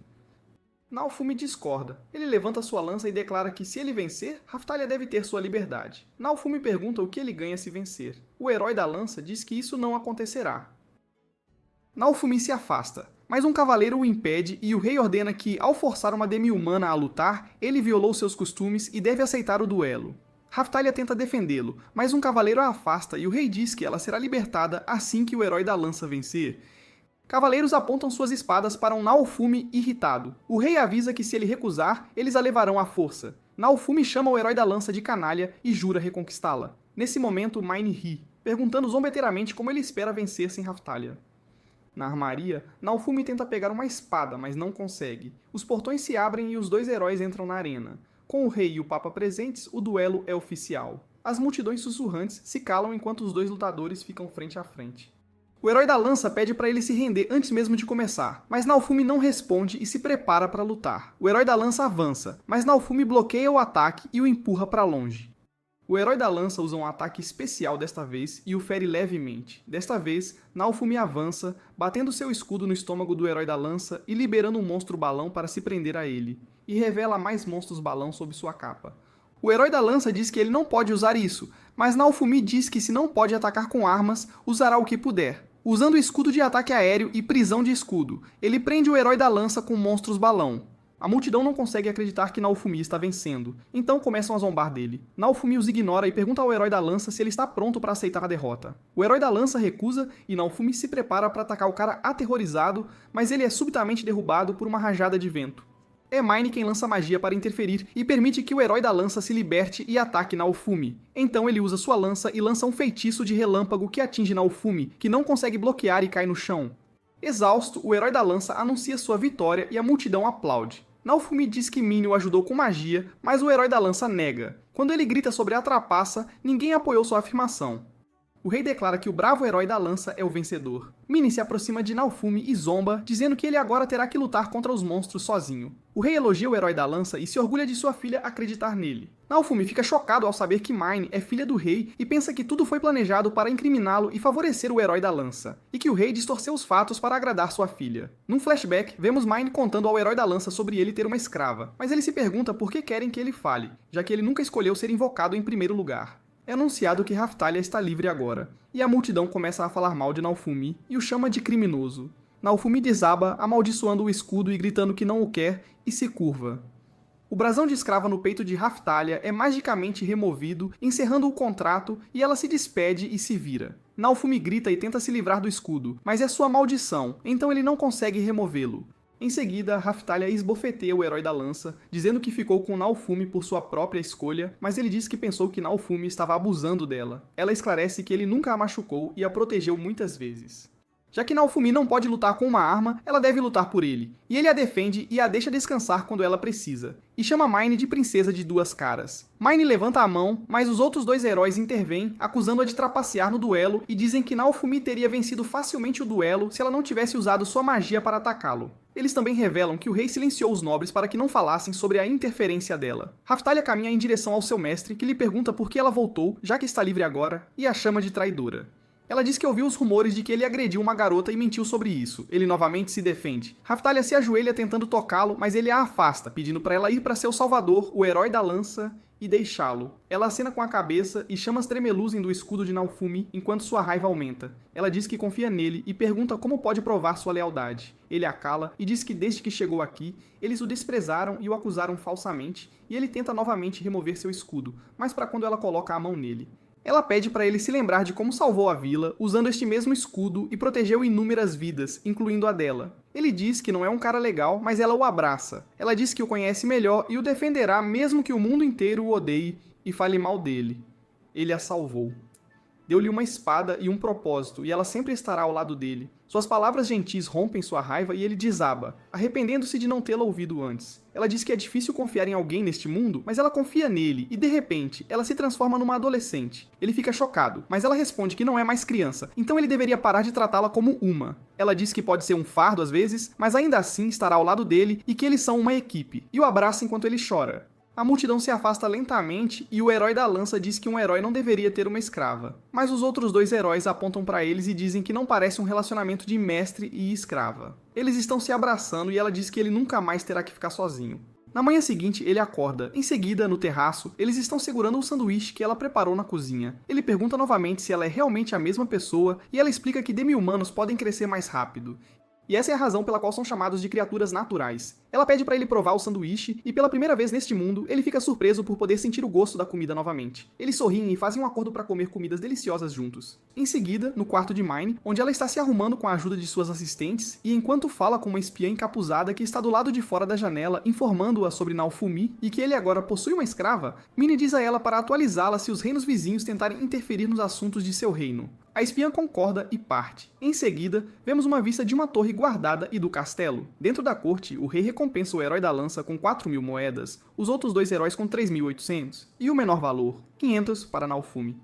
Naofumi discorda. Ele levanta sua lança e declara que, se ele vencer, Raftalia deve ter sua liberdade. Naofumi pergunta o que ele ganha se vencer. O herói da lança diz que isso não acontecerá. Naofumi se afasta, mas um cavaleiro o impede e o rei ordena que, ao forçar uma demi-humana a lutar, ele violou seus costumes e deve aceitar o duelo. Raftalia tenta defendê-lo, mas um cavaleiro a afasta e o rei diz que ela será libertada assim que o herói da lança vencer. Cavaleiros apontam suas espadas para um Naofumi irritado. O rei avisa que se ele recusar, eles a levarão à força. Naofumi chama o herói da lança de canalha e jura reconquistá-la. Nesse momento, Mine ri, perguntando zombeteiramente como ele espera vencer sem Raftalia. Na armaria, Naofumi tenta pegar uma espada, mas não consegue. Os portões se abrem e os dois heróis entram na arena. Com o rei e o papa presentes, o duelo é oficial. As multidões sussurrantes se calam enquanto os dois lutadores ficam frente a frente. O herói da lança pede para ele se render antes mesmo de começar, mas Naofumi não responde e se prepara para lutar. O herói da lança avança, mas Naofumi bloqueia o ataque e o empurra para longe. O herói da lança usa um ataque especial desta vez e o fere levemente. Desta vez, Naofumi avança, batendo seu escudo no estômago do herói da lança e liberando um monstro balão para se prender a ele, e revela mais monstros balão sob sua capa. O herói da lança diz que ele não pode usar isso, mas Naofumi diz que se não pode atacar com armas, usará o que puder. Usando escudo de ataque aéreo e prisão de escudo, ele prende o herói da lança com monstros balão. A multidão não consegue acreditar que Naofumi está vencendo, então começam a zombar dele. Naofumi os ignora e pergunta ao herói da lança se ele está pronto para aceitar a derrota. O herói da lança recusa e Naofumi se prepara para atacar o cara aterrorizado, mas ele é subitamente derrubado por uma rajada de vento. É Mine quem lança magia para interferir e permite que o herói da lança se liberte e ataque Naofumi. Então ele usa sua lança e lança um feitiço de relâmpago que atinge Naofumi, que não consegue bloquear e cai no chão. Exausto, o herói da lança anuncia sua vitória e a multidão aplaude. Naofumi diz que Mine o ajudou com magia, mas o herói da lança nega. Quando ele grita sobre a trapaça, ninguém apoiou sua afirmação. O rei declara que o bravo herói da lança é o vencedor. Mine se aproxima de Naofumi e zomba, dizendo que ele agora terá que lutar contra os monstros sozinho. O rei elogia o herói da lança e se orgulha de sua filha acreditar nele. Naofumi fica chocado ao saber que Mine é filha do rei e pensa que tudo foi planejado para incriminá-lo e favorecer o herói da lança, e que o rei distorceu os fatos para agradar sua filha. Num flashback, vemos Mine contando ao herói da lança sobre ele ter uma escrava, mas ele se pergunta por que querem que ele fale, já que ele nunca escolheu ser invocado em primeiro lugar. É anunciado que Raftalia está livre agora, e a multidão começa a falar mal de Naofumi e o chama de criminoso. Naofumi desaba, amaldiçoando o escudo e gritando que não o quer, e se curva. O brasão de escrava no peito de Raftalia é magicamente removido, encerrando o contrato, e ela se despede e se vira. Naofumi grita e tenta se livrar do escudo, mas é sua maldição, então ele não consegue removê-lo. Em seguida, Raftalia esbofeteia o herói da lança, dizendo que ficou com Naofumi por sua própria escolha, mas ele diz que pensou que Naofumi estava abusando dela. Ela esclarece que ele nunca a machucou e a protegeu muitas vezes. Já que Naofumi não pode lutar com uma arma, ela deve lutar por ele, e ele a defende e a deixa descansar quando ela precisa, e chama Mine de princesa de duas caras. Mine levanta a mão, mas os outros dois heróis intervêm, acusando-a de trapacear no duelo e dizem que Naofumi teria vencido facilmente o duelo se ela não tivesse usado sua magia para atacá-lo. Eles também revelam que o rei silenciou os nobres para que não falassem sobre a interferência dela. Raftalia caminha em direção ao seu mestre, que lhe pergunta por que ela voltou, já que está livre agora, e a chama de traidora. Ela diz que ouviu os rumores de que ele agrediu uma garota e mentiu sobre isso. Ele novamente se defende. Raftalia se ajoelha tentando tocá-lo, mas ele a afasta, pedindo para ela ir para seu salvador, o herói da lança, e deixá-lo. Ela acena com a cabeça e chamas tremeluzem do escudo de Naofumi enquanto sua raiva aumenta. Ela diz que confia nele e pergunta como pode provar sua lealdade. Ele a cala e diz que desde que chegou aqui, eles o desprezaram e o acusaram falsamente, e ele tenta novamente remover seu escudo, mas para quando ela coloca a mão nele. Ela pede para ele se lembrar de como salvou a vila, usando este mesmo escudo e protegeu inúmeras vidas, incluindo a dela. Ele diz que não é um cara legal, mas ela o abraça. Ela diz que o conhece melhor e o defenderá mesmo que o mundo inteiro o odeie e fale mal dele. Ele a salvou. deu-lhe uma espada e um propósito, e ela sempre estará ao lado dele. Suas palavras gentis rompem sua raiva e ele desaba, arrependendo-se de não tê-la ouvido antes. Ela diz que é difícil confiar em alguém neste mundo, mas ela confia nele, e de repente, ela se transforma numa adolescente. Ele fica chocado, mas ela responde que não é mais criança, então ele deveria parar de tratá-la como uma. Ela diz que pode ser um fardo às vezes, mas ainda assim estará ao lado dele e que eles são uma equipe, e o abraça enquanto ele chora. A multidão se afasta lentamente e o herói da lança diz que um herói não deveria ter uma escrava. Mas os outros dois heróis apontam para eles e dizem que não parece um relacionamento de mestre e escrava. Eles estão se abraçando e ela diz que ele nunca mais terá que ficar sozinho. Na manhã seguinte, ele acorda. Em seguida, no terraço, eles estão segurando um sanduíche que ela preparou na cozinha. Ele pergunta novamente se ela é realmente a mesma pessoa e ela explica que demi-humanos podem crescer mais rápido. E essa é a razão pela qual são chamados de criaturas naturais. Ela pede para ele provar o sanduíche, e pela primeira vez neste mundo, ele fica surpreso por poder sentir o gosto da comida novamente. Eles sorriem e fazem um acordo para comer comidas deliciosas juntos. Em seguida, no quarto de Mine, onde ela está se arrumando com a ajuda de suas assistentes, e enquanto fala com uma espiã encapuzada que está do lado de fora da janela, informando-a sobre Naofumi e que ele agora possui uma escrava, Mine diz a ela para atualizá-la se os reinos vizinhos tentarem interferir nos assuntos de seu reino. A espiã concorda e parte. Em seguida, vemos uma vista de uma torre guardada e do castelo. Dentro da corte, o rei recompensa o herói da lança com 4.000 moedas, os outros dois heróis com 3.800, e o menor valor, 500 para Naofumi.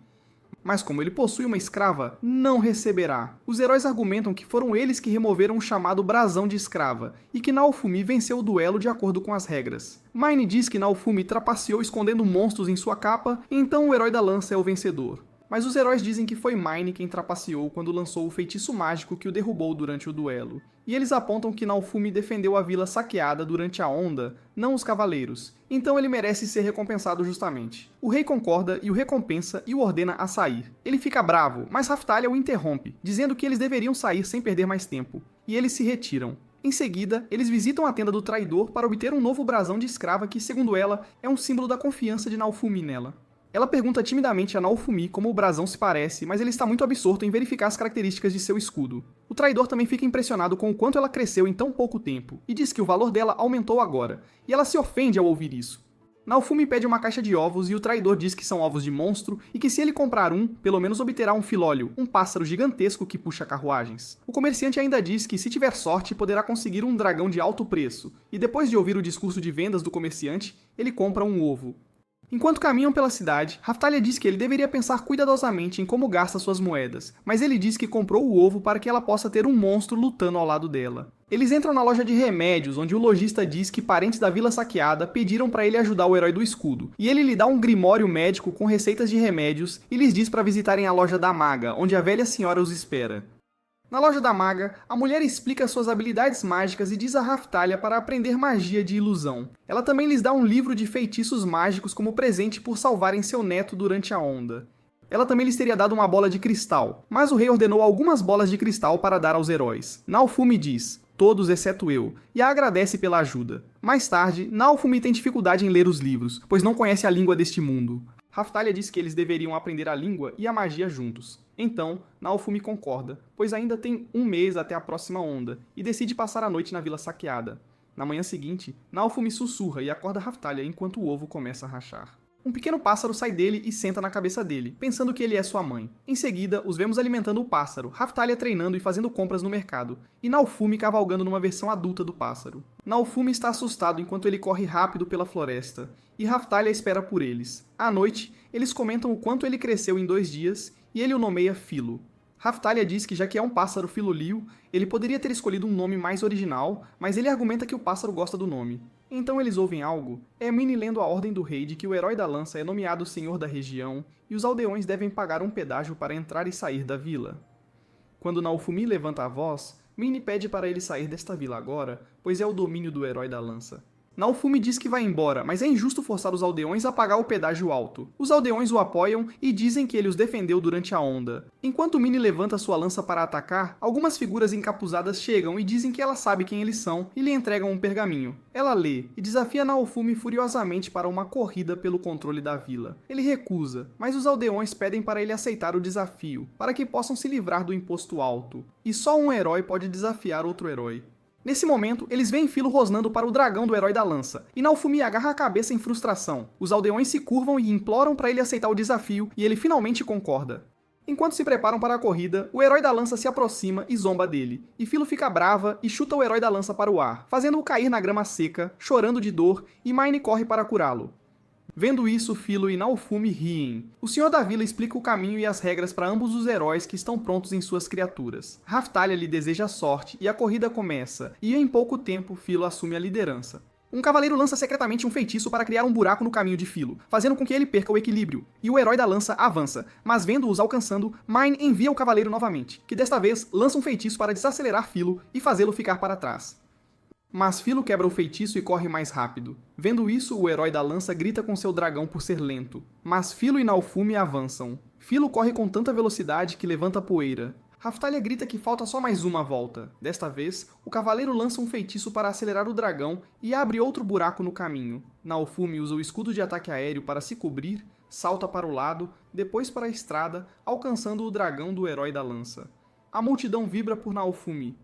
Mas como ele possui uma escrava, não receberá. Os heróis argumentam que foram eles que removeram o chamado brasão de escrava, e que Naofumi venceu o duelo de acordo com as regras. Mine diz que Naofumi trapaceou escondendo monstros em sua capa, e então o herói da lança é o vencedor. Mas os heróis dizem que foi Mine quem trapaceou quando lançou o feitiço mágico que o derrubou durante o duelo. E eles apontam que Naofumi defendeu a vila saqueada durante a onda, não os cavaleiros. Então ele merece ser recompensado justamente. O rei concorda e o recompensa e o ordena a sair. Ele fica bravo, mas Raphtalia o interrompe, dizendo que eles deveriam sair sem perder mais tempo. E eles se retiram. Em seguida, eles visitam a tenda do traidor para obter um novo brasão de escrava que, segundo ela, é um símbolo da confiança de Naofumi nela. Ela pergunta timidamente a Naofumi como o brasão se parece, mas ele está muito absorto em verificar as características de seu escudo. O traidor também fica impressionado com o quanto ela cresceu em tão pouco tempo, e diz que o valor dela aumentou agora, e ela se ofende ao ouvir isso. Naofumi pede uma caixa de ovos e o traidor diz que são ovos de monstro e que se ele comprar um, pelo menos obterá um filólio, um pássaro gigantesco que puxa carruagens. O comerciante ainda diz que se tiver sorte poderá conseguir um dragão de alto preço, e depois de ouvir o discurso de vendas do comerciante, ele compra um ovo. Enquanto caminham pela cidade, Raphtalia diz que ele deveria pensar cuidadosamente em como gasta suas moedas, mas ele diz que comprou o ovo para que ela possa ter um monstro lutando ao lado dela. Eles entram na loja de remédios, onde o lojista diz que parentes da vila saqueada pediram para ele ajudar o herói do escudo, e ele lhe dá um grimório médico com receitas de remédios e lhes diz para visitarem a loja da maga, onde a velha senhora os espera. Na loja da maga, a mulher explica suas habilidades mágicas e diz a Raphtalia para aprender magia de ilusão. Ela também lhes dá um livro de feitiços mágicos como presente por salvarem seu neto durante a onda. Ela também lhes teria dado uma bola de cristal, mas o rei ordenou algumas bolas de cristal para dar aos heróis. Naofumi diz, todos exceto eu, e a agradece pela ajuda. Mais tarde, Naofumi tem dificuldade em ler os livros, pois não conhece a língua deste mundo. Raphtalia diz que eles deveriam aprender a língua e a magia juntos. Então, Naofumi concorda, pois ainda tem um mês até a próxima onda, e decide passar a noite na vila saqueada. Na manhã seguinte, Naofumi sussurra e acorda Raphtalia enquanto o ovo começa a rachar. Um pequeno pássaro sai dele e senta na cabeça dele, pensando que ele é sua mãe. Em seguida, os vemos alimentando o pássaro, Raphtalia treinando e fazendo compras no mercado, e Naofumi cavalgando numa versão adulta do pássaro. Naofumi está assustado enquanto ele corre rápido pela floresta, e Raphtalia espera por eles. À noite, eles comentam o quanto ele cresceu em 2 dias, e ele o nomeia Filo. Raphtalia diz que já que é um pássaro filolio, ele poderia ter escolhido um nome mais original, mas ele argumenta que o pássaro gosta do nome. Então eles ouvem algo. É Mine lendo a ordem do rei de que o herói da lança é nomeado senhor da região, e os aldeões devem pagar um pedágio para entrar e sair da vila. Quando Naofumi levanta a voz, Mine pede para ele sair desta vila agora, pois é o domínio do herói da lança. Naofumi diz que vai embora, mas é injusto forçar os aldeões a pagar o pedágio alto. Os aldeões o apoiam e dizem que ele os defendeu durante a onda. Enquanto Mine levanta sua lança para atacar, algumas figuras encapuzadas chegam e dizem que ela sabe quem eles são e lhe entregam um pergaminho. Ela lê e desafia Naofumi furiosamente para uma corrida pelo controle da vila. Ele recusa, mas os aldeões pedem para ele aceitar o desafio, para que possam se livrar do imposto alto. E só um herói pode desafiar outro herói. Nesse momento, eles veem Filo rosnando para o dragão do herói da lança, e Naofumi agarra a cabeça em frustração. Os aldeões se curvam e imploram para ele aceitar o desafio, e ele finalmente concorda. Enquanto se preparam para a corrida, o herói da lança se aproxima e zomba dele, e Filo fica brava e chuta o herói da lança para o ar, fazendo-o cair na grama seca, chorando de dor, e Mine corre para curá-lo. Vendo isso, Filo e Naofumi riem. O senhor da vila explica o caminho e as regras para ambos os heróis que estão prontos em suas criaturas. Raftalia lhe deseja sorte e a corrida começa, e em pouco tempo Filo assume a liderança. Um cavaleiro lança secretamente um feitiço para criar um buraco no caminho de Filo, fazendo com que ele perca o equilíbrio, e o herói da lança avança, mas vendo-os alcançando, Mine envia o cavaleiro novamente, que desta vez lança um feitiço para desacelerar Filo e fazê-lo ficar para trás. Mas Filo quebra o feitiço e corre mais rápido. Vendo isso, o herói da lança grita com seu dragão por ser lento, mas Filo e Naofumi avançam. Filo corre com tanta velocidade que levanta poeira. Raftalia grita que falta só mais uma volta. Desta vez, o cavaleiro lança um feitiço para acelerar o dragão e abre outro buraco no caminho. Naofumi usa o escudo de ataque aéreo para se cobrir, salta para o lado, depois para a estrada, alcançando o dragão do herói da lança. A multidão vibra por Naofumi.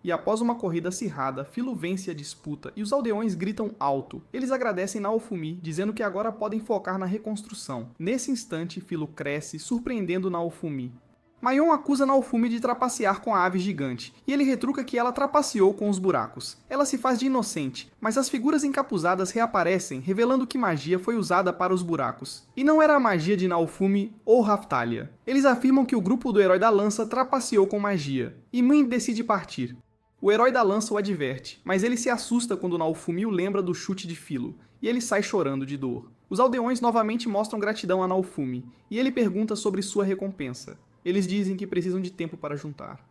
E após uma corrida acirrada, Filo vence a disputa e os aldeões gritam alto. Eles agradecem Naofumi, dizendo que agora podem focar na reconstrução. Nesse instante, Filo cresce, surpreendendo Naofumi. Maion acusa Naofumi de trapacear com a ave gigante, e ele retruca que ela trapaceou com os buracos. Ela se faz de inocente, mas as figuras encapuzadas reaparecem, revelando que magia foi usada para os buracos. E não era a magia de Naofumi ou Raftalia. Eles afirmam que o grupo do herói da lança trapaceou com magia, e Min decide partir. O herói da lança o adverte, mas ele se assusta quando Naofumi o lembra do chute de Filo, e ele sai chorando de dor. Os aldeões novamente mostram gratidão a Naofumi, e ele pergunta sobre sua recompensa. Eles dizem que precisam de tempo para juntar.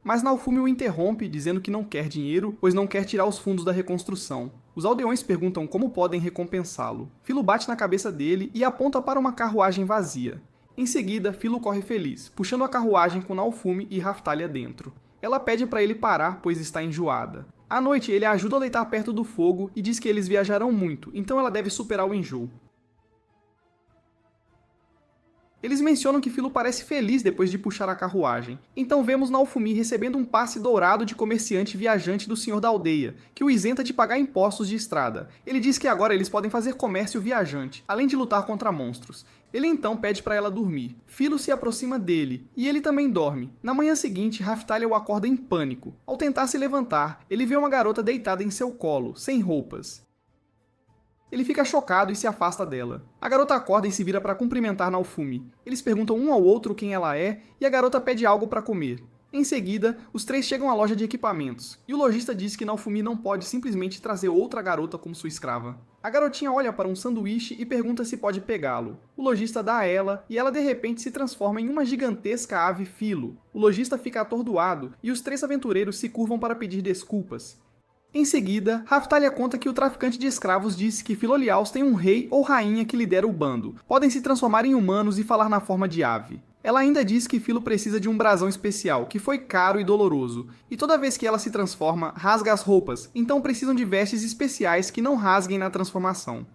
Mas Naofumi o interrompe, dizendo que não quer dinheiro, pois não quer tirar os fundos da reconstrução. Os aldeões perguntam como podem recompensá-lo. Filo bate na cabeça dele e aponta para uma carruagem vazia. Em seguida, Filo corre feliz, puxando a carruagem com Naofumi e Raftalia dentro. Ela pede para ele parar, pois está enjoada. À noite, ele a ajuda a deitar perto do fogo e diz que eles viajarão muito, então ela deve superar o enjoo. Eles mencionam que Filo parece feliz depois de puxar a carruagem. Então vemos Naofumi recebendo um passe dourado de comerciante viajante do senhor da aldeia, que o isenta de pagar impostos de estrada. Ele diz que agora eles podem fazer comércio viajante, além de lutar contra monstros. Ele então pede para ela dormir. Filo se aproxima dele, e ele também dorme. Na manhã seguinte, Raftalia o acorda em pânico. Ao tentar se levantar, ele vê uma garota deitada em seu colo, sem roupas. Ele fica chocado e se afasta dela. A garota acorda e se vira para cumprimentar Naofumi. Eles perguntam um ao outro quem ela é, e a garota pede algo para comer. Em seguida, os três chegam à loja de equipamentos, e o lojista diz que Naofumi não pode simplesmente trazer outra garota como sua escrava. A garotinha olha para um sanduíche e pergunta se pode pegá-lo. O lojista dá a ela, e ela de repente se transforma em uma gigantesca ave Filo. O lojista fica atordoado, e os três aventureiros se curvam para pedir desculpas. Em seguida, Raftalia conta que o traficante de escravos disse que Filoliaus tem um rei ou rainha que lidera o bando. Podem se transformar em humanos e falar na forma de ave. Ela ainda diz que Filo precisa de um brasão especial, que foi caro e doloroso, e toda vez que ela se transforma, rasga as roupas, então precisam de vestes especiais que não rasguem na transformação.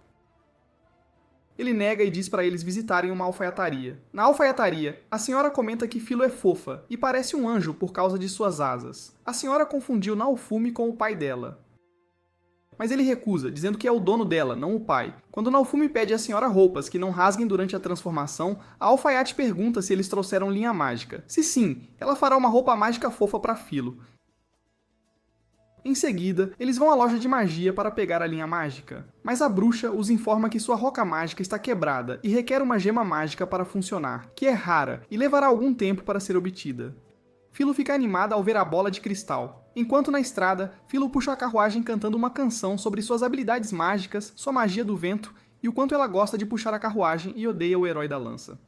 Ele nega e diz para eles visitarem uma alfaiataria. Na alfaiataria, a senhora comenta que Filo é fofa e parece um anjo por causa de suas asas. A senhora confundiu Naofumi com o pai dela. Mas ele recusa, dizendo que é o dono dela, não o pai. Quando Naofumi pede à senhora roupas que não rasguem durante a transformação, a alfaiate pergunta se eles trouxeram linha mágica. Se sim, ela fará uma roupa mágica fofa para Filo. Em seguida, eles vão à loja de magia para pegar a linha mágica. Mas a bruxa os informa que sua roca mágica está quebrada e requer uma gema mágica para funcionar, que é rara e levará algum tempo para ser obtida. Filo fica animada ao ver a bola de cristal. Enquanto na estrada, Filo puxa a carruagem cantando uma canção sobre suas habilidades mágicas, sua magia do vento e o quanto ela gosta de puxar a carruagem e odeia o herói da lança.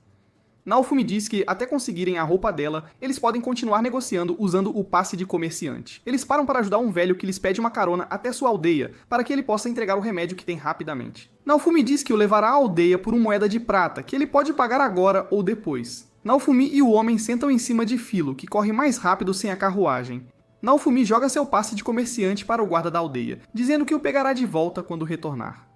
Naofumi diz que, até conseguirem a roupa dela, eles podem continuar negociando usando o passe de comerciante. Eles param para ajudar um velho que lhes pede uma carona até sua aldeia, para que ele possa entregar o remédio que tem rapidamente. Naofumi diz que o levará à aldeia por uma moeda de prata, que ele pode pagar agora ou depois. Naofumi e o homem sentam em cima de Filo, que corre mais rápido sem a carruagem. Naofumi joga seu passe de comerciante para o guarda da aldeia, dizendo que o pegará de volta quando retornar.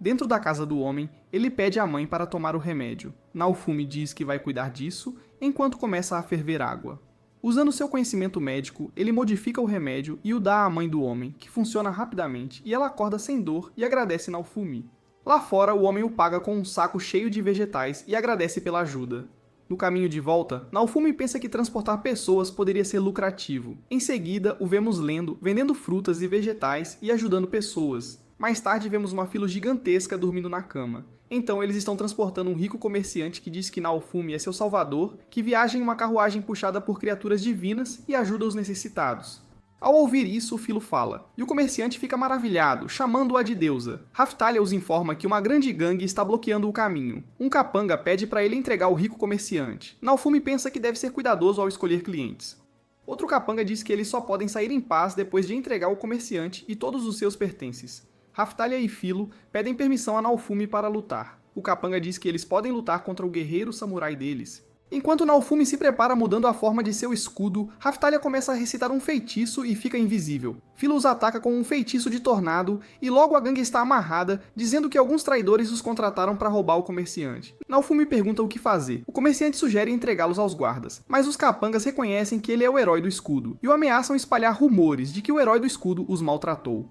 Dentro da casa do homem, ele pede à mãe para tomar o remédio. Naofumi diz que vai cuidar disso, enquanto começa a ferver água. Usando seu conhecimento médico, ele modifica o remédio e o dá à mãe do homem, que funciona rapidamente, e ela acorda sem dor e agradece Naofumi. Lá fora, o homem o paga com um saco cheio de vegetais e agradece pela ajuda. No caminho de volta, Naofumi pensa que transportar pessoas poderia ser lucrativo. Em seguida, o vemos lendo, vendendo frutas e vegetais e ajudando pessoas. Mais tarde, vemos uma fila gigantesca dormindo na cama. Então, eles estão transportando um rico comerciante que diz que Naofumi é seu salvador, que viaja em uma carruagem puxada por criaturas divinas e ajuda os necessitados. Ao ouvir isso, Filo fala, e o comerciante fica maravilhado, chamando-a de deusa. Raftalia os informa que uma grande gangue está bloqueando o caminho. Um capanga pede para ele entregar o rico comerciante. Naofumi pensa que deve ser cuidadoso ao escolher clientes. Outro capanga diz que eles só podem sair em paz depois de entregar o comerciante e todos os seus pertences. Raftalia e Filo pedem permissão a Naofumi para lutar. O capanga diz que eles podem lutar contra o guerreiro samurai deles. Enquanto Naofumi se prepara mudando a forma de seu escudo, Raftalia começa a recitar um feitiço e fica invisível. Filo os ataca com um feitiço de tornado e logo a gangue está amarrada, dizendo que alguns traidores os contrataram para roubar o comerciante. Naofumi pergunta o que fazer. O comerciante sugere entregá-los aos guardas, mas os capangas reconhecem que ele é o herói do escudo e o ameaçam espalhar rumores de que o herói do escudo os maltratou.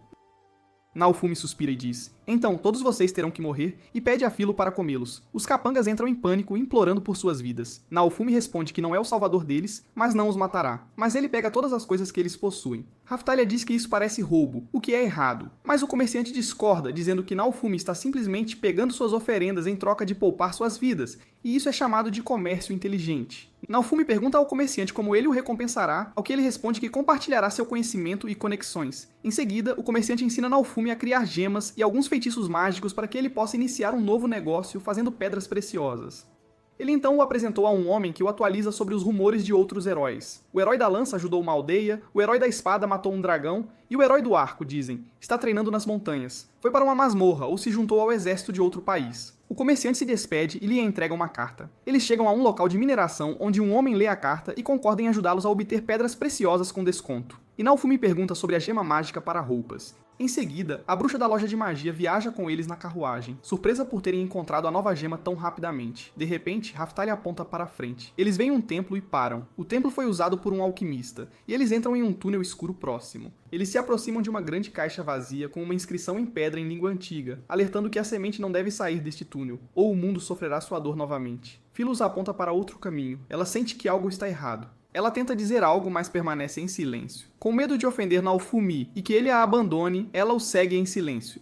Naofumi suspira e diz, então todos vocês terão que morrer, e pede a Filo para comê-los. Os capangas entram em pânico, implorando por suas vidas. Naofumi responde que não é o salvador deles, mas não os matará. Mas ele pega todas as coisas que eles possuem. Raftalia diz que isso parece roubo, o que é errado. Mas o comerciante discorda, dizendo que Naofumi está simplesmente pegando suas oferendas em troca de poupar suas vidas, e isso é chamado de comércio inteligente. Naofumi pergunta ao comerciante como ele o recompensará, ao que ele responde que compartilhará seu conhecimento e conexões. Em seguida, o comerciante ensina Naofumi a criar gemas e alguns feitiços mágicos para que ele possa iniciar um novo negócio fazendo pedras preciosas. Ele então o apresentou a um homem que o atualiza sobre os rumores de outros heróis. O herói da lança ajudou uma aldeia, o herói da espada matou um dragão, e o herói do arco, dizem, está treinando nas montanhas. Foi para uma masmorra ou se juntou ao exército de outro país. O comerciante se despede e lhe entrega uma carta. Eles chegam a um local de mineração onde um homem lê a carta e concorda em ajudá-los a obter pedras preciosas com desconto. E Naofumi pergunta sobre a gema mágica para roupas. Em seguida, a bruxa da loja de magia viaja com eles na carruagem, surpresa por terem encontrado a nova gema tão rapidamente. De repente, Raftalia aponta para a frente. Eles veem um templo e param. O templo foi usado por um alquimista, e eles entram em um túnel escuro próximo. Eles se aproximam de uma grande caixa vazia com uma inscrição em pedra em língua antiga, alertando que a semente não deve sair deste túnel, ou o mundo sofrerá sua dor novamente. Filo os aponta para outro caminho. Ela sente que algo está errado. Ela tenta dizer algo, mas permanece em silêncio. Com medo de ofender Naofumi e que ele a abandone, ela o segue em silêncio.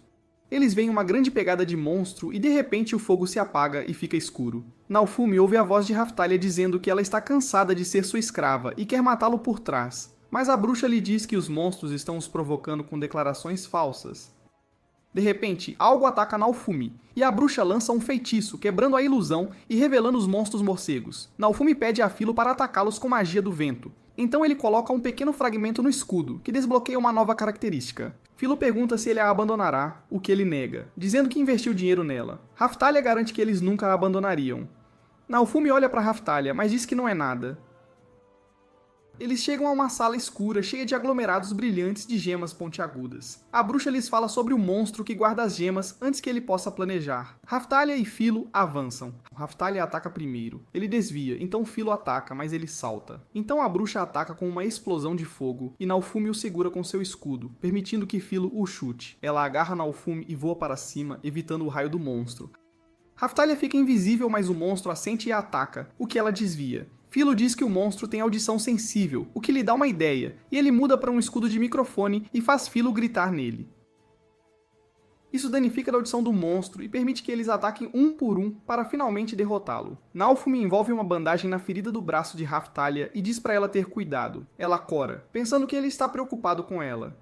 Eles veem uma grande pegada de monstro e de repente o fogo se apaga e fica escuro. Naofumi ouve a voz de Raftalia dizendo que ela está cansada de ser sua escrava e quer matá-lo por trás. Mas a bruxa lhe diz que os monstros estão os provocando com declarações falsas. De repente, algo ataca Naofumi, e a bruxa lança um feitiço, quebrando a ilusão e revelando os monstros morcegos. Naofumi pede a Filo para atacá-los com magia do vento. Então ele coloca um pequeno fragmento no escudo, que desbloqueia uma nova característica. Filo pergunta se ele a abandonará, o que ele nega, dizendo que investiu dinheiro nela. Raftalia garante que eles nunca a abandonariam. Naofumi olha para Raftalia, mas diz que não é nada. Eles chegam a uma sala escura cheia de aglomerados brilhantes de gemas pontiagudas. A bruxa lhes fala sobre o monstro que guarda as gemas antes que ele possa planejar. Raftalia e Filo avançam. Raftalia ataca primeiro. Ele desvia, então Filo ataca, mas ele salta. Então a bruxa ataca com uma explosão de fogo, e Naofumi o segura com seu escudo, permitindo que Filo o chute. Ela agarra Naofumi e voa para cima, evitando o raio do monstro. Raftalia fica invisível, mas o monstro a sente e a ataca, o que ela desvia. Filo diz que o monstro tem audição sensível, o que lhe dá uma ideia, e ele muda para um escudo de microfone e faz Filo gritar nele. Isso danifica a audição do monstro e permite que eles ataquem um por um para finalmente derrotá-lo. Naofumi envolve uma bandagem na ferida do braço de Raftalia e diz para ela ter cuidado. Ela cora, pensando que ele está preocupado com ela.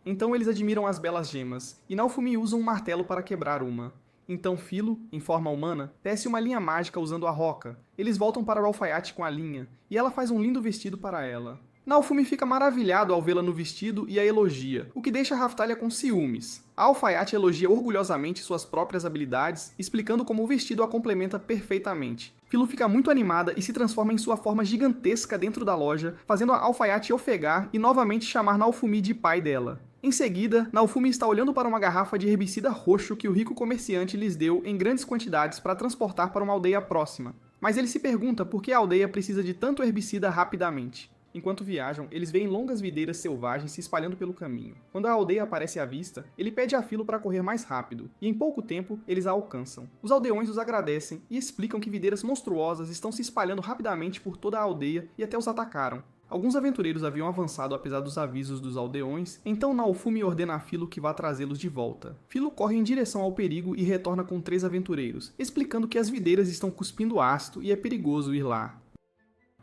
Então eles admiram as belas gemas, e Naofumi usa um martelo para quebrar uma. Então Filo, em forma humana, tece uma linha mágica usando a roca. Eles voltam para o alfaiate com a linha, e ela faz um lindo vestido para ela. Naofumi fica maravilhado ao vê-la no vestido e a elogia, o que deixa Raftalia com ciúmes. A alfaiate elogia orgulhosamente suas próprias habilidades, explicando como o vestido a complementa perfeitamente. Filo fica muito animada e se transforma em sua forma gigantesca dentro da loja, fazendo a alfaiate ofegar e novamente chamar Naofumi de pai dela. Em seguida, Naofumi está olhando para uma garrafa de herbicida roxo que o rico comerciante lhes deu em grandes quantidades para transportar para uma aldeia próxima. Mas ele se pergunta por que a aldeia precisa de tanto herbicida rapidamente. Enquanto viajam, eles veem longas videiras selvagens se espalhando pelo caminho. Quando a aldeia aparece à vista, ele pede a Filo para correr mais rápido, e em pouco tempo eles a alcançam. Os aldeões os agradecem e explicam que videiras monstruosas estão se espalhando rapidamente por toda a aldeia e até os atacaram. Alguns aventureiros haviam avançado apesar dos avisos dos aldeões, então Naofumi ordena a Filo que vá trazê-los de volta. Filo corre em direção ao perigo e retorna com 3 aventureiros, explicando que as videiras estão cuspindo ácido e é perigoso ir lá.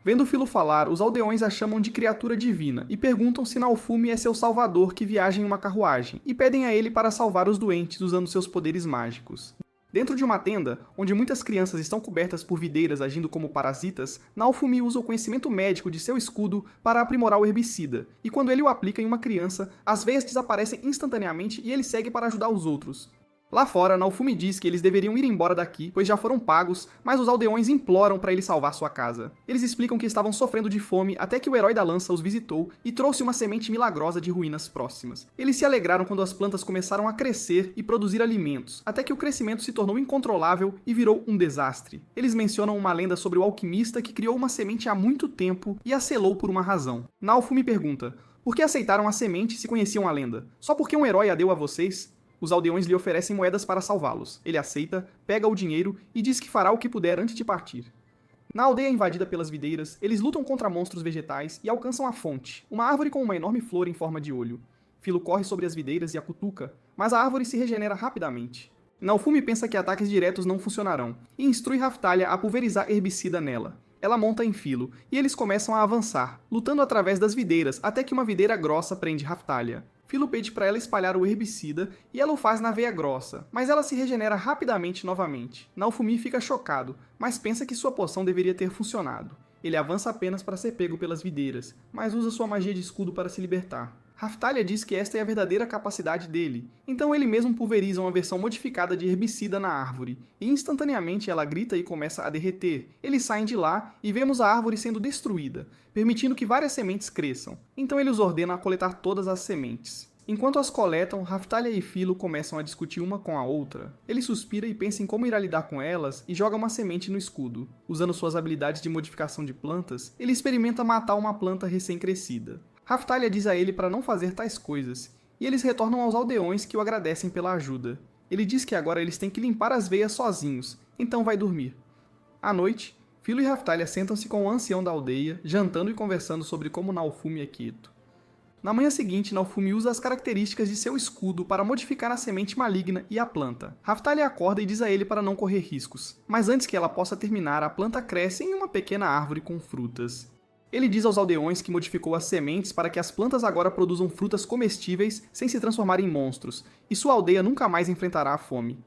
Vendo Filo falar, os aldeões a chamam de criatura divina e perguntam se Naofumi é seu salvador que viaja em uma carruagem, e pedem a ele para salvar os doentes usando seus poderes mágicos. Dentro de uma tenda, onde muitas crianças estão cobertas por videiras agindo como parasitas, Naofumi usa o conhecimento médico de seu escudo para aprimorar o herbicida, e quando ele o aplica em uma criança, as veias desaparecem instantaneamente e ele segue para ajudar os outros. Lá fora, Naofumi diz que eles deveriam ir embora daqui, pois já foram pagos, mas os aldeões imploram para ele salvar sua casa. Eles explicam que estavam sofrendo de fome até que o herói da lança os visitou e trouxe uma semente milagrosa de ruínas próximas. Eles se alegraram quando as plantas começaram a crescer e produzir alimentos, até que o crescimento se tornou incontrolável e virou um desastre. Eles mencionam uma lenda sobre o alquimista que criou uma semente há muito tempo e a selou por uma razão. Naofumi pergunta: por que aceitaram a semente se conheciam a lenda? Só porque um herói a deu a vocês? Os aldeões lhe oferecem moedas para salvá-los. Ele aceita, pega o dinheiro e diz que fará o que puder antes de partir. Na aldeia invadida pelas videiras, eles lutam contra monstros vegetais e alcançam a fonte, uma árvore com uma enorme flor em forma de olho. Filo corre sobre as videiras e a cutuca, mas a árvore se regenera rapidamente. Naofumi pensa que ataques diretos não funcionarão, e instrui Raftalia a pulverizar herbicida nela. Ela monta em Filo, e eles começam a avançar, lutando através das videiras até que uma videira grossa prende Raftalia. Filo pede para ela espalhar o herbicida e ela o faz na veia grossa, mas ela se regenera rapidamente novamente. Naofumi fica chocado, mas pensa que sua poção deveria ter funcionado. Ele avança apenas para ser pego pelas videiras, mas usa sua magia de escudo para se libertar. Raftalia diz que esta é a verdadeira capacidade dele, então ele mesmo pulveriza uma versão modificada de herbicida na árvore, e instantaneamente ela grita e começa a derreter. Eles saem de lá e vemos a árvore sendo destruída, permitindo que várias sementes cresçam. Então ele os ordena a coletar todas as sementes. Enquanto as coletam, Raftalia e Filo começam a discutir uma com a outra. Ele suspira e pensa em como irá lidar com elas e joga uma semente no escudo. Usando suas habilidades de modificação de plantas, ele experimenta matar uma planta recém-crescida. Raftalia diz a ele para não fazer tais coisas, e eles retornam aos aldeões que o agradecem pela ajuda. Ele diz que agora eles têm que limpar as veias sozinhos, então vai dormir. À noite, Filo e Raftalia sentam-se com o ancião da aldeia, jantando e conversando sobre como Naofumi é quieto. Na manhã seguinte, Naofumi usa as características de seu escudo para modificar a semente maligna e a planta. Raftalia acorda e diz a ele para não correr riscos, mas antes que ela possa terminar, a planta cresce em uma pequena árvore com frutas. Ele diz aos aldeões que modificou as sementes para que as plantas agora produzam frutas comestíveis sem se transformarem em monstros, e sua aldeia nunca mais enfrentará a fome.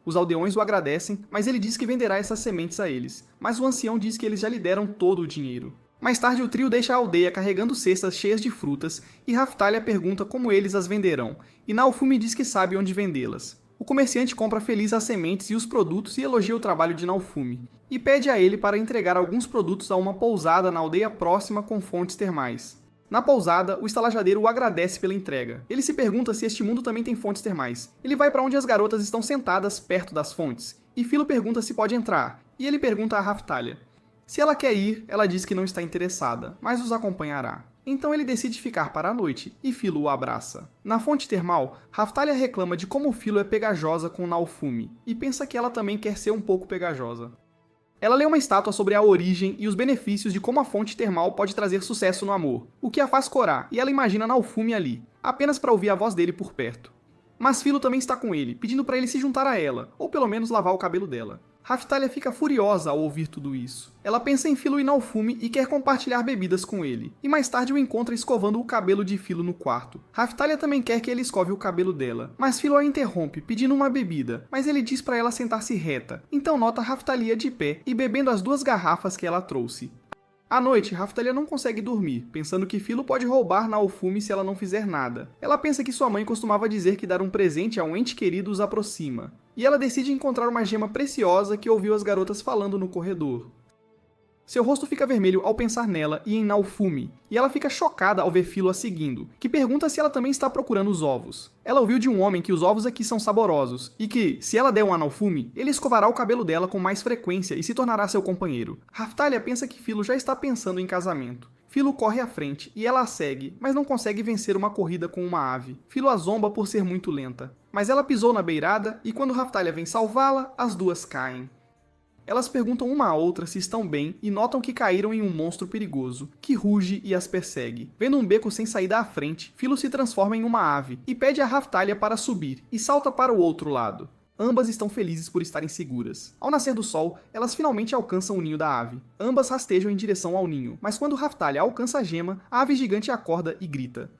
Os aldeões o agradecem, mas ele diz que venderá essas sementes a eles, mas o ancião diz que eles já lhe deram todo o dinheiro. Mais tarde, o trio deixa a aldeia carregando cestas cheias de frutas, e Raftalia pergunta como eles as venderão, e Naofumi diz que sabe onde vendê-las. O comerciante compra feliz as sementes e os produtos e elogia o trabalho de Naofumi, e pede a ele para entregar alguns produtos a uma pousada na aldeia próxima com fontes termais. Na pousada, o estalajadeiro o agradece pela entrega. Ele se pergunta se este mundo também tem fontes termais. Ele vai para onde as garotas estão sentadas perto das fontes, e Filo pergunta se pode entrar, e ele pergunta a Raftalia. Se ela quer ir, ela diz que não está interessada, mas os acompanhará. Então ele decide ficar para a noite, e Filo o abraça. Na fonte termal, Raftalia reclama de como Filo é pegajosa com Naofumi, e pensa que ela também quer ser um pouco pegajosa. Ela lê uma estátua sobre a origem e os benefícios de como a fonte termal pode trazer sucesso no amor, o que a faz corar, e ela imagina Naofumi ali, apenas para ouvir a voz dele por perto. Mas Filo também está com ele, pedindo para ele se juntar a ela, ou pelo menos lavar o cabelo dela. Raftalia fica furiosa ao ouvir tudo isso. Ela pensa em Filo e Naofumi e quer compartilhar bebidas com ele, e mais tarde o encontra escovando o cabelo de Filo no quarto. Raftalia também quer que ele escove o cabelo dela, mas Filo a interrompe, pedindo uma bebida, mas ele diz para ela sentar-se reta, então nota Raftalia de pé e bebendo as 2 garrafas que ela trouxe. À noite, Raftalia não consegue dormir, pensando que Filo pode roubar Naofumi se ela não fizer nada. Ela pensa que sua mãe costumava dizer que dar um presente a um ente querido os aproxima, e ela decide encontrar uma gema preciosa que ouviu as garotas falando no corredor. Seu rosto fica vermelho ao pensar nela e em Naofumi, e ela fica chocada ao ver Filo a seguindo, que pergunta se ela também está procurando os ovos. Ela ouviu de um homem que os ovos aqui são saborosos, e que, se ela der um a Naofumi, ele escovará o cabelo dela com mais frequência e se tornará seu companheiro. Raftalia pensa que Filo já está pensando em casamento. Filo corre à frente e ela a segue, mas não consegue vencer uma corrida com uma ave. Filo a zomba por ser muito lenta. Mas ela pisou na beirada e quando Raftalia vem salvá-la, as duas caem. Elas perguntam uma à outra se estão bem e notam que caíram em um monstro perigoso, que ruge e as persegue. Vendo um beco sem saída à frente, Filo se transforma em uma ave e pede a Raftalia para subir e salta para o outro lado. Ambas estão felizes por estarem seguras. Ao nascer do sol, elas finalmente alcançam o ninho da ave. Ambas rastejam em direção ao ninho, mas quando Raftalia alcança a gema, a ave gigante acorda e grita.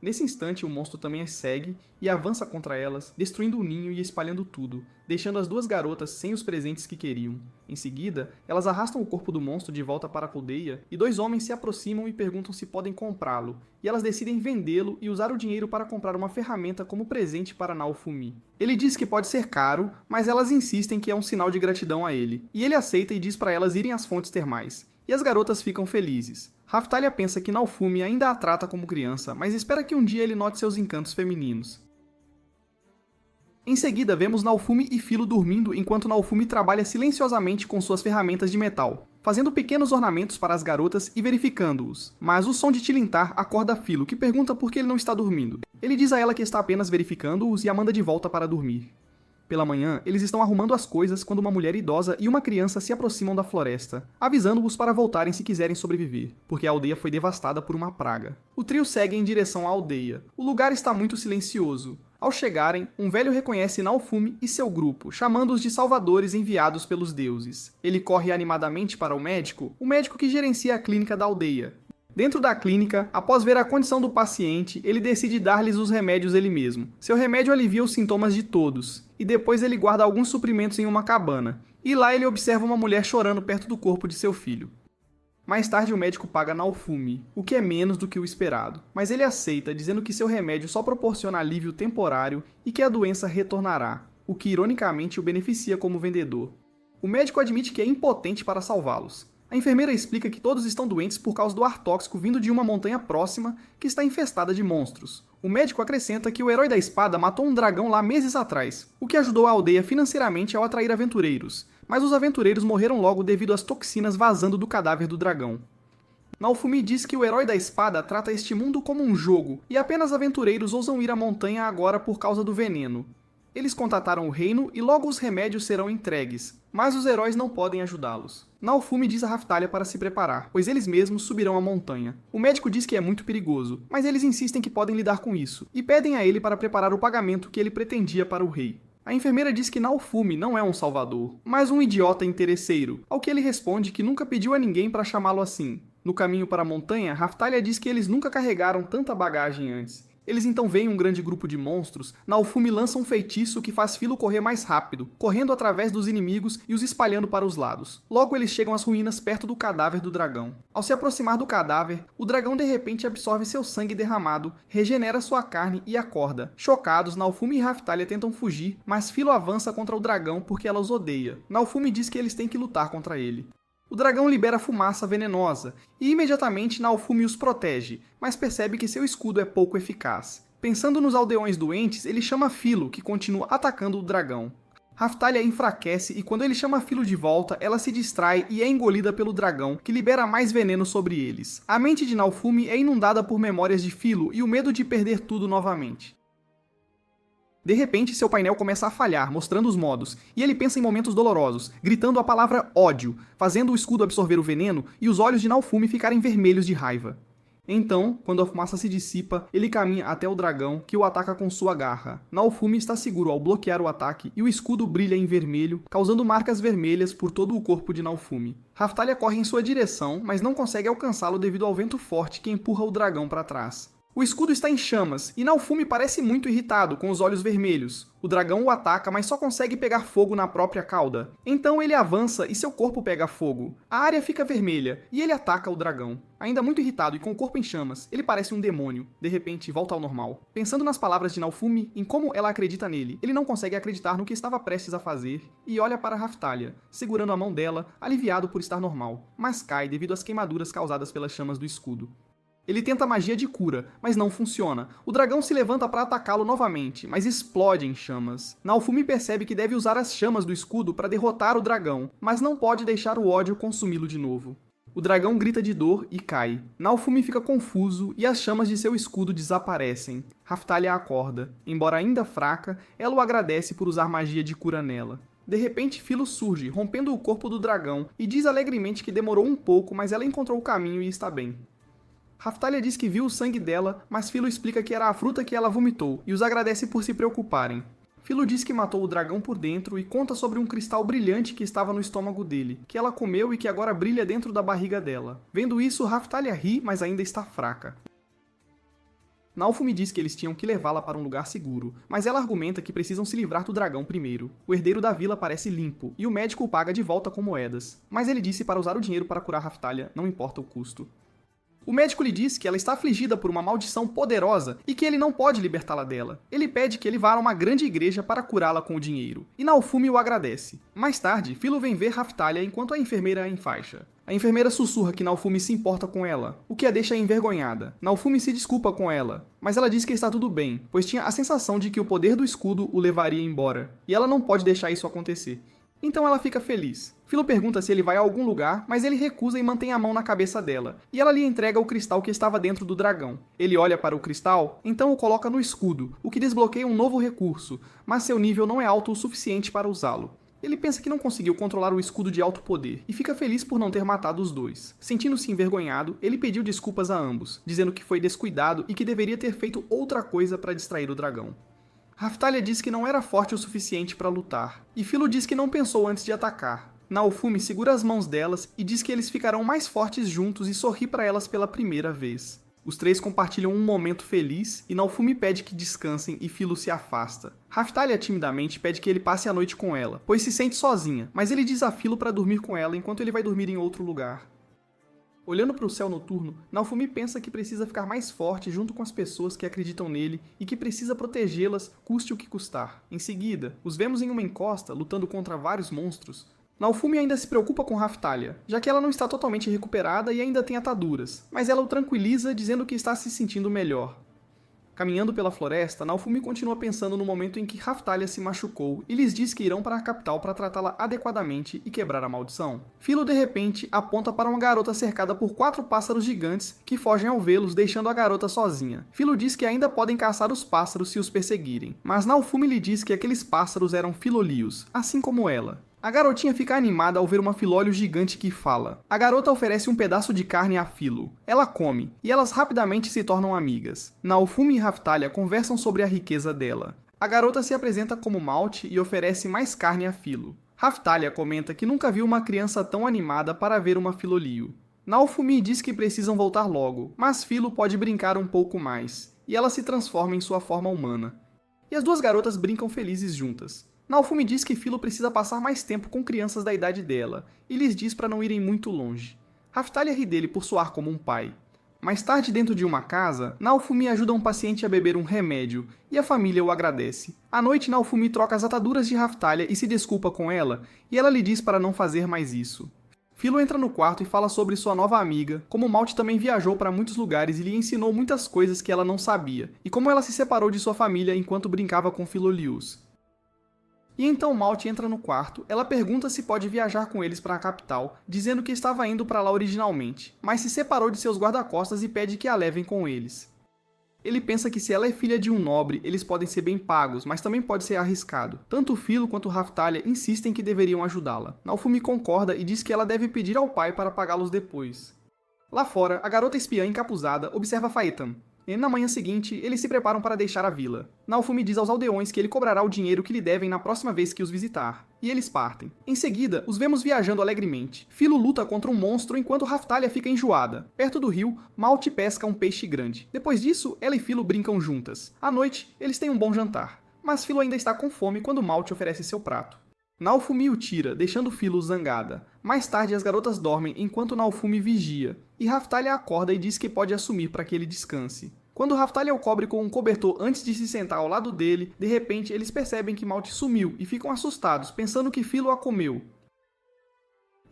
Nesse instante, o monstro também as segue e avança contra elas, destruindo o ninho e espalhando tudo, deixando as duas garotas sem os presentes que queriam. Em seguida, elas arrastam o corpo do monstro de volta para a aldeia e dois homens se aproximam e perguntam se podem comprá-lo, e elas decidem vendê-lo e usar o dinheiro para comprar uma ferramenta como presente para Naofumi. Ele diz que pode ser caro, mas elas insistem que é um sinal de gratidão a ele, e ele aceita e diz para elas irem às fontes termais. E as garotas ficam felizes. Raftalia pensa que Naofumi ainda a trata como criança, mas espera que um dia ele note seus encantos femininos. Em seguida, vemos Naofumi e Filo dormindo enquanto Naofumi trabalha silenciosamente com suas ferramentas de metal, fazendo pequenos ornamentos para as garotas e verificando-os. Mas o som de tilintar acorda Filo, que pergunta por que ele não está dormindo. Ele diz a ela que está apenas verificando-os e a manda de volta para dormir. Pela manhã, eles estão arrumando as coisas quando uma mulher idosa e uma criança se aproximam da floresta, avisando-os para voltarem se quiserem sobreviver, porque a aldeia foi devastada por uma praga. O trio segue em direção à aldeia. O lugar está muito silencioso. Ao chegarem, um velho reconhece Naofumi e seu grupo, chamando-os de salvadores enviados pelos deuses. Ele corre animadamente para o médico que gerencia a clínica da aldeia. Dentro da clínica, após ver a condição do paciente, ele decide dar-lhes os remédios ele mesmo. Seu remédio alivia os sintomas de todos, e depois ele guarda alguns suprimentos em uma cabana. E lá ele observa uma mulher chorando perto do corpo de seu filho. Mais tarde o médico paga Naofumi, o que é menos do que o esperado, mas ele aceita, dizendo que seu remédio só proporciona alívio temporário e que a doença retornará, o que ironicamente o beneficia como vendedor. O médico admite que é impotente para salvá-los. A enfermeira explica que todos estão doentes por causa do ar tóxico vindo de uma montanha próxima que está infestada de monstros. O médico acrescenta que o herói da espada matou um dragão lá meses atrás, o que ajudou a aldeia financeiramente ao atrair aventureiros, mas os aventureiros morreram logo devido às toxinas vazando do cadáver do dragão. Naofumi diz que o herói da espada trata este mundo como um jogo, e apenas aventureiros ousam ir à montanha agora por causa do veneno. Eles contataram o reino e logo os remédios serão entregues, mas os heróis não podem ajudá-los. Naofumi diz a Raftalia para se preparar, pois eles mesmos subirão a montanha. O médico diz que é muito perigoso, mas eles insistem que podem lidar com isso, e pedem a ele para preparar o pagamento que ele pretendia para o rei. A enfermeira diz que Naofumi não é um salvador, mas um idiota interesseiro, ao que ele responde que nunca pediu a ninguém para chamá-lo assim. No caminho para a montanha, Raftalia diz que eles nunca carregaram tanta bagagem antes. Eles então veem um grande grupo de monstros. Naofumi lança um feitiço que faz Filo correr mais rápido, correndo através dos inimigos e os espalhando para os lados. Logo eles chegam às ruínas perto do cadáver do dragão. Ao se aproximar do cadáver, o dragão de repente absorve seu sangue derramado, regenera sua carne e acorda. Chocados, Naofumi e Raftalia tentam fugir, mas Filo avança contra o dragão porque ela os odeia. Naofumi diz que eles têm que lutar contra ele. O dragão libera fumaça venenosa, e imediatamente Naofumi os protege, mas percebe que seu escudo é pouco eficaz. Pensando nos aldeões doentes, ele chama Filo, que continua atacando o dragão. Raftalia enfraquece e quando ele chama Filo de volta, ela se distrai e é engolida pelo dragão, que libera mais veneno sobre eles. A mente de Naofumi é inundada por memórias de Filo e o medo de perder tudo novamente. De repente, seu painel começa a falhar, mostrando os modos, e ele pensa em momentos dolorosos, gritando a palavra ódio, fazendo o escudo absorver o veneno e os olhos de Naofumi ficarem vermelhos de raiva. Então, quando a fumaça se dissipa, ele caminha até o dragão, que o ataca com sua garra. Naofumi está seguro ao bloquear o ataque, e o escudo brilha em vermelho, causando marcas vermelhas por todo o corpo de Naofumi. Raftalia corre em sua direção, mas não consegue alcançá-lo devido ao vento forte que empurra o dragão para trás. O escudo está em chamas, e Naofumi parece muito irritado, com os olhos vermelhos. O dragão o ataca, mas só consegue pegar fogo na própria cauda. Então ele avança e seu corpo pega fogo. A área fica vermelha, e ele ataca o dragão. Ainda muito irritado e com o corpo em chamas, ele parece um demônio. De repente, volta ao normal. Pensando nas palavras de Naofumi, em como ela acredita nele, ele não consegue acreditar no que estava prestes a fazer, e olha para Raftalia, segurando a mão dela, aliviado por estar normal, mas cai devido às queimaduras causadas pelas chamas do escudo. Ele tenta magia de cura, mas não funciona. O dragão se levanta para atacá-lo novamente, mas explode em chamas. Naofumi percebe que deve usar as chamas do escudo para derrotar o dragão, mas não pode deixar o ódio consumi-lo de novo. O dragão grita de dor e cai. Naofumi fica confuso e as chamas de seu escudo desaparecem. Raftalia acorda. Embora ainda fraca, ela o agradece por usar magia de cura nela. De repente, Philo surge, rompendo o corpo do dragão, e diz alegremente que demorou um pouco, mas ela encontrou o caminho e está bem. Raftalia diz que viu o sangue dela, mas Philo explica que era a fruta que ela vomitou, e os agradece por se preocuparem. Philo diz que matou o dragão por dentro e conta sobre um cristal brilhante que estava no estômago dele, que ela comeu e que agora brilha dentro da barriga dela. Vendo isso, Raftalia ri, mas ainda está fraca. Naofumi diz que eles tinham que levá-la para um lugar seguro, mas ela argumenta que precisam se livrar do dragão primeiro. O herdeiro da vila parece limpo, e o médico o paga de volta com moedas, mas ele disse para usar o dinheiro para curar Raftalia, não importa o custo. O médico lhe diz que ela está afligida por uma maldição poderosa e que ele não pode libertá-la dela. Ele pede que ele vá a uma grande igreja para curá-la com o dinheiro, e Naofumi o agradece. Mais tarde, Philo vem ver Raftalia enquanto a enfermeira a enfaixa. A enfermeira sussurra que Naofumi se importa com ela, o que a deixa envergonhada. Naofumi se desculpa com ela, mas ela diz que está tudo bem, pois tinha a sensação de que o poder do escudo o levaria embora, e ela não pode deixar isso acontecer. Então ela fica feliz. Philo pergunta se ele vai a algum lugar, mas ele recusa e mantém a mão na cabeça dela, e ela lhe entrega o cristal que estava dentro do dragão. Ele olha para o cristal, então o coloca no escudo, o que desbloqueia um novo recurso, mas seu nível não é alto o suficiente para usá-lo. Ele pensa que não conseguiu controlar o escudo de alto poder, e fica feliz por não ter matado os dois. Sentindo-se envergonhado, ele pediu desculpas a ambos, dizendo que foi descuidado e que deveria ter feito outra coisa para distrair o dragão. Raftalia diz que não era forte o suficiente para lutar, e Philo diz que não pensou antes de atacar. Naofumi segura as mãos delas e diz que eles ficarão mais fortes juntos e sorri para elas pela primeira vez. Os três compartilham um momento feliz e Naofumi pede que descansem e Philo se afasta. Raftalia timidamente pede que ele passe a noite com ela, pois se sente sozinha, mas ele diz a Philo para dormir com ela enquanto ele vai dormir em outro lugar. Olhando para o céu noturno, Naofumi pensa que precisa ficar mais forte junto com as pessoas que acreditam nele e que precisa protegê-las, custe o que custar. Em seguida, os vemos em uma encosta, lutando contra vários monstros. Naofumi ainda se preocupa com Raftalia, já que ela não está totalmente recuperada e ainda tem ataduras, mas ela o tranquiliza dizendo que está se sentindo melhor. Caminhando pela floresta, Naofumi continua pensando no momento em que Raftalia se machucou e lhes diz que irão para a capital para tratá-la adequadamente e quebrar a maldição. Philo, de repente, aponta para uma garota cercada por 4 pássaros gigantes que fogem ao vê-los, deixando a garota sozinha. Philo diz que ainda podem caçar os pássaros se os perseguirem, mas Naofumi lhe diz que aqueles pássaros eram filolios, assim como ela. A garotinha fica animada ao ver uma filólio gigante que fala. A garota oferece um pedaço de carne a Philo. Ela come, e elas rapidamente se tornam amigas. Naofumi e Raftalia conversam sobre a riqueza dela. A garota se apresenta como Malte e oferece mais carne a Philo. Raftalia comenta que nunca viu uma criança tão animada para ver uma filolio. Naofumi diz que precisam voltar logo, mas Philo pode brincar um pouco mais, e ela se transforma em sua forma humana. E as duas garotas brincam felizes juntas. Naofumi diz que Philo precisa passar mais tempo com crianças da idade dela, e lhes diz para não irem muito longe. Raftalia ri dele por soar como um pai. Mais tarde, dentro de uma casa, Naofumi ajuda um paciente a beber um remédio, e a família o agradece. À noite, Naofumi troca as ataduras de Raftalia e se desculpa com ela, e ela lhe diz para não fazer mais isso. Philo entra no quarto e fala sobre sua nova amiga, como Malte também viajou para muitos lugares e lhe ensinou muitas coisas que ela não sabia, e como ela se separou de sua família enquanto brincava com Filolius. E então Malte entra no quarto, ela pergunta se pode viajar com eles para a capital, dizendo que estava indo para lá originalmente, mas se separou de seus guarda-costas e pede que a levem com eles. Ele pensa que se ela é filha de um nobre, eles podem ser bem pagos, mas também pode ser arriscado. Tanto Philo quanto Raftalia insistem que deveriam ajudá-la. Naofumi concorda e diz que ela deve pedir ao pai para pagá-los depois. Lá fora, a garota espiã encapuzada observa Phaeton. E na manhã seguinte, eles se preparam para deixar a vila. Naofumi diz aos aldeões que ele cobrará o dinheiro que lhe devem na próxima vez que os visitar. E eles partem. Em seguida, os vemos viajando alegremente. Philo luta contra um monstro enquanto Raftalia fica enjoada. Perto do rio, Malte pesca um peixe grande. Depois disso, ela e Philo brincam juntas. À noite, eles têm um bom jantar. Mas Philo ainda está com fome quando Malte oferece seu prato. Naofumi o tira, deixando Philo zangada. Mais tarde, as garotas dormem enquanto Naofumi vigia, e Raftalia acorda e diz que pode assumir para que ele descanse. Quando Raftalia o cobre com um cobertor antes de se sentar ao lado dele, de repente eles percebem que Malte sumiu e ficam assustados, pensando que Philo a comeu.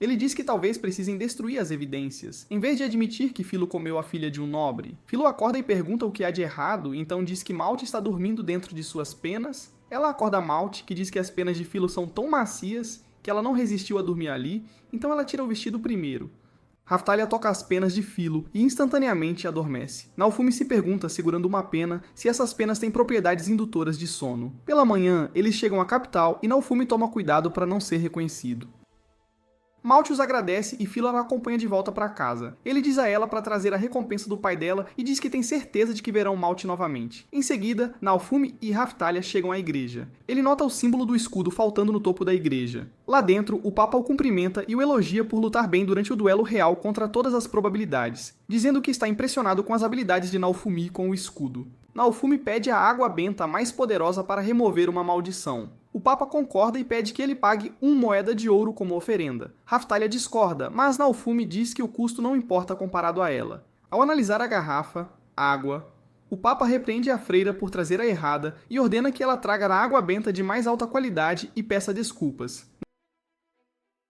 Ele diz que talvez precisem destruir as evidências, em vez de admitir que Philo comeu a filha de um nobre. Philo acorda e pergunta o que há de errado, então diz que Malte está dormindo dentro de suas penas. Ela acorda Malte, que diz que as penas de Philo são tão macias que ela não resistiu a dormir ali, então ela tira o vestido primeiro. Raftalia toca as penas de Philo e instantaneamente adormece. Naofumi se pergunta, segurando uma pena, se essas penas têm propriedades indutoras de sono. Pela manhã, eles chegam à capital e Naofumi toma cuidado para não ser reconhecido. Malte os agradece e Philo a acompanha de volta para casa. Ele diz a ela para trazer a recompensa do pai dela e diz que tem certeza de que verão Malte novamente. Em seguida, Naofumi e Raftalia chegam à igreja. Ele nota o símbolo do escudo faltando no topo da igreja. Lá dentro, o Papa o cumprimenta e o elogia por lutar bem durante o duelo real contra todas as probabilidades, dizendo que está impressionado com as habilidades de Naofumi com o escudo. Naofumi pede a água benta mais poderosa para remover uma maldição. O Papa concorda e pede que ele pague 1 moeda de ouro como oferenda. Raftalia discorda, mas Naofumi diz que o custo não importa comparado a ela. Ao analisar a garrafa, água, o Papa repreende a freira por trazer a errada e ordena que ela traga a água benta de mais alta qualidade e peça desculpas.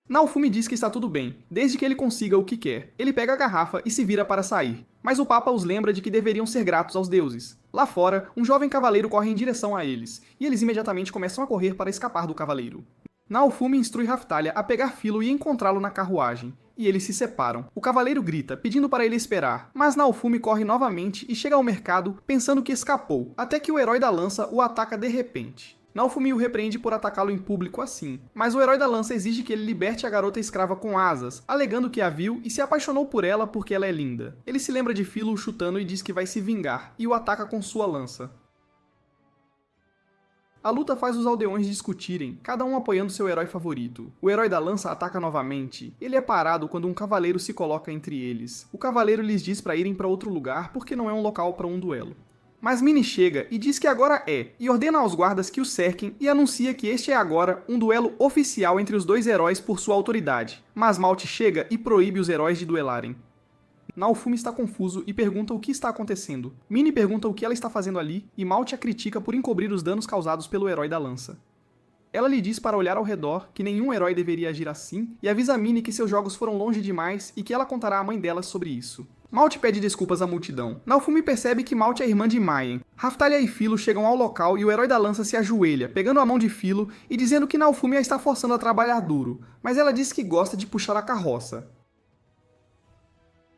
Naofumi diz que está tudo bem, desde que ele consiga o que quer. Ele pega a garrafa e se vira para sair. Mas o Papa os lembra de que deveriam ser gratos aos deuses. Lá fora, um jovem cavaleiro corre em direção a eles, e eles imediatamente começam a correr para escapar do cavaleiro. Naofumi instrui Raftalia a pegar Philo e encontrá-lo na carruagem, e eles se separam. O cavaleiro grita, pedindo para ele esperar, mas Naofumi corre novamente e chega ao mercado pensando que escapou, até que o herói da lança o ataca de repente. Naofumi o repreende por atacá-lo em público assim, mas o herói da lança exige que ele liberte a garota escrava com asas, alegando que a viu e se apaixonou por ela porque ela é linda. Ele se lembra de Philo chutando e diz que vai se vingar, e o ataca com sua lança. A luta faz os aldeões discutirem, cada um apoiando seu herói favorito. O herói da lança ataca novamente. Ele é parado quando um cavaleiro se coloca entre eles. O cavaleiro lhes diz para irem para outro lugar porque não é um local para um duelo. Mas Mini chega e diz que agora é, e ordena aos guardas que o cerquem e anuncia que este é agora um duelo oficial entre os dois heróis por sua autoridade. Mas Malte chega e proíbe os heróis de duelarem. Naofumi está confuso e pergunta o que está acontecendo. Mini pergunta o que ela está fazendo ali e Malte a critica por encobrir os danos causados pelo herói da lança. Ela lhe diz para olhar ao redor, que nenhum herói deveria agir assim, e avisa Mini que seus jogos foram longe demais e que ela contará à mãe dela sobre isso. Malte pede desculpas à multidão. Naofumi percebe que Malte é irmã de Maien. Raftalia e Philo chegam ao local e o herói da lança se ajoelha, pegando a mão de Philo e dizendo que Naofumi a está forçando a trabalhar duro, mas ela diz que gosta de puxar a carroça.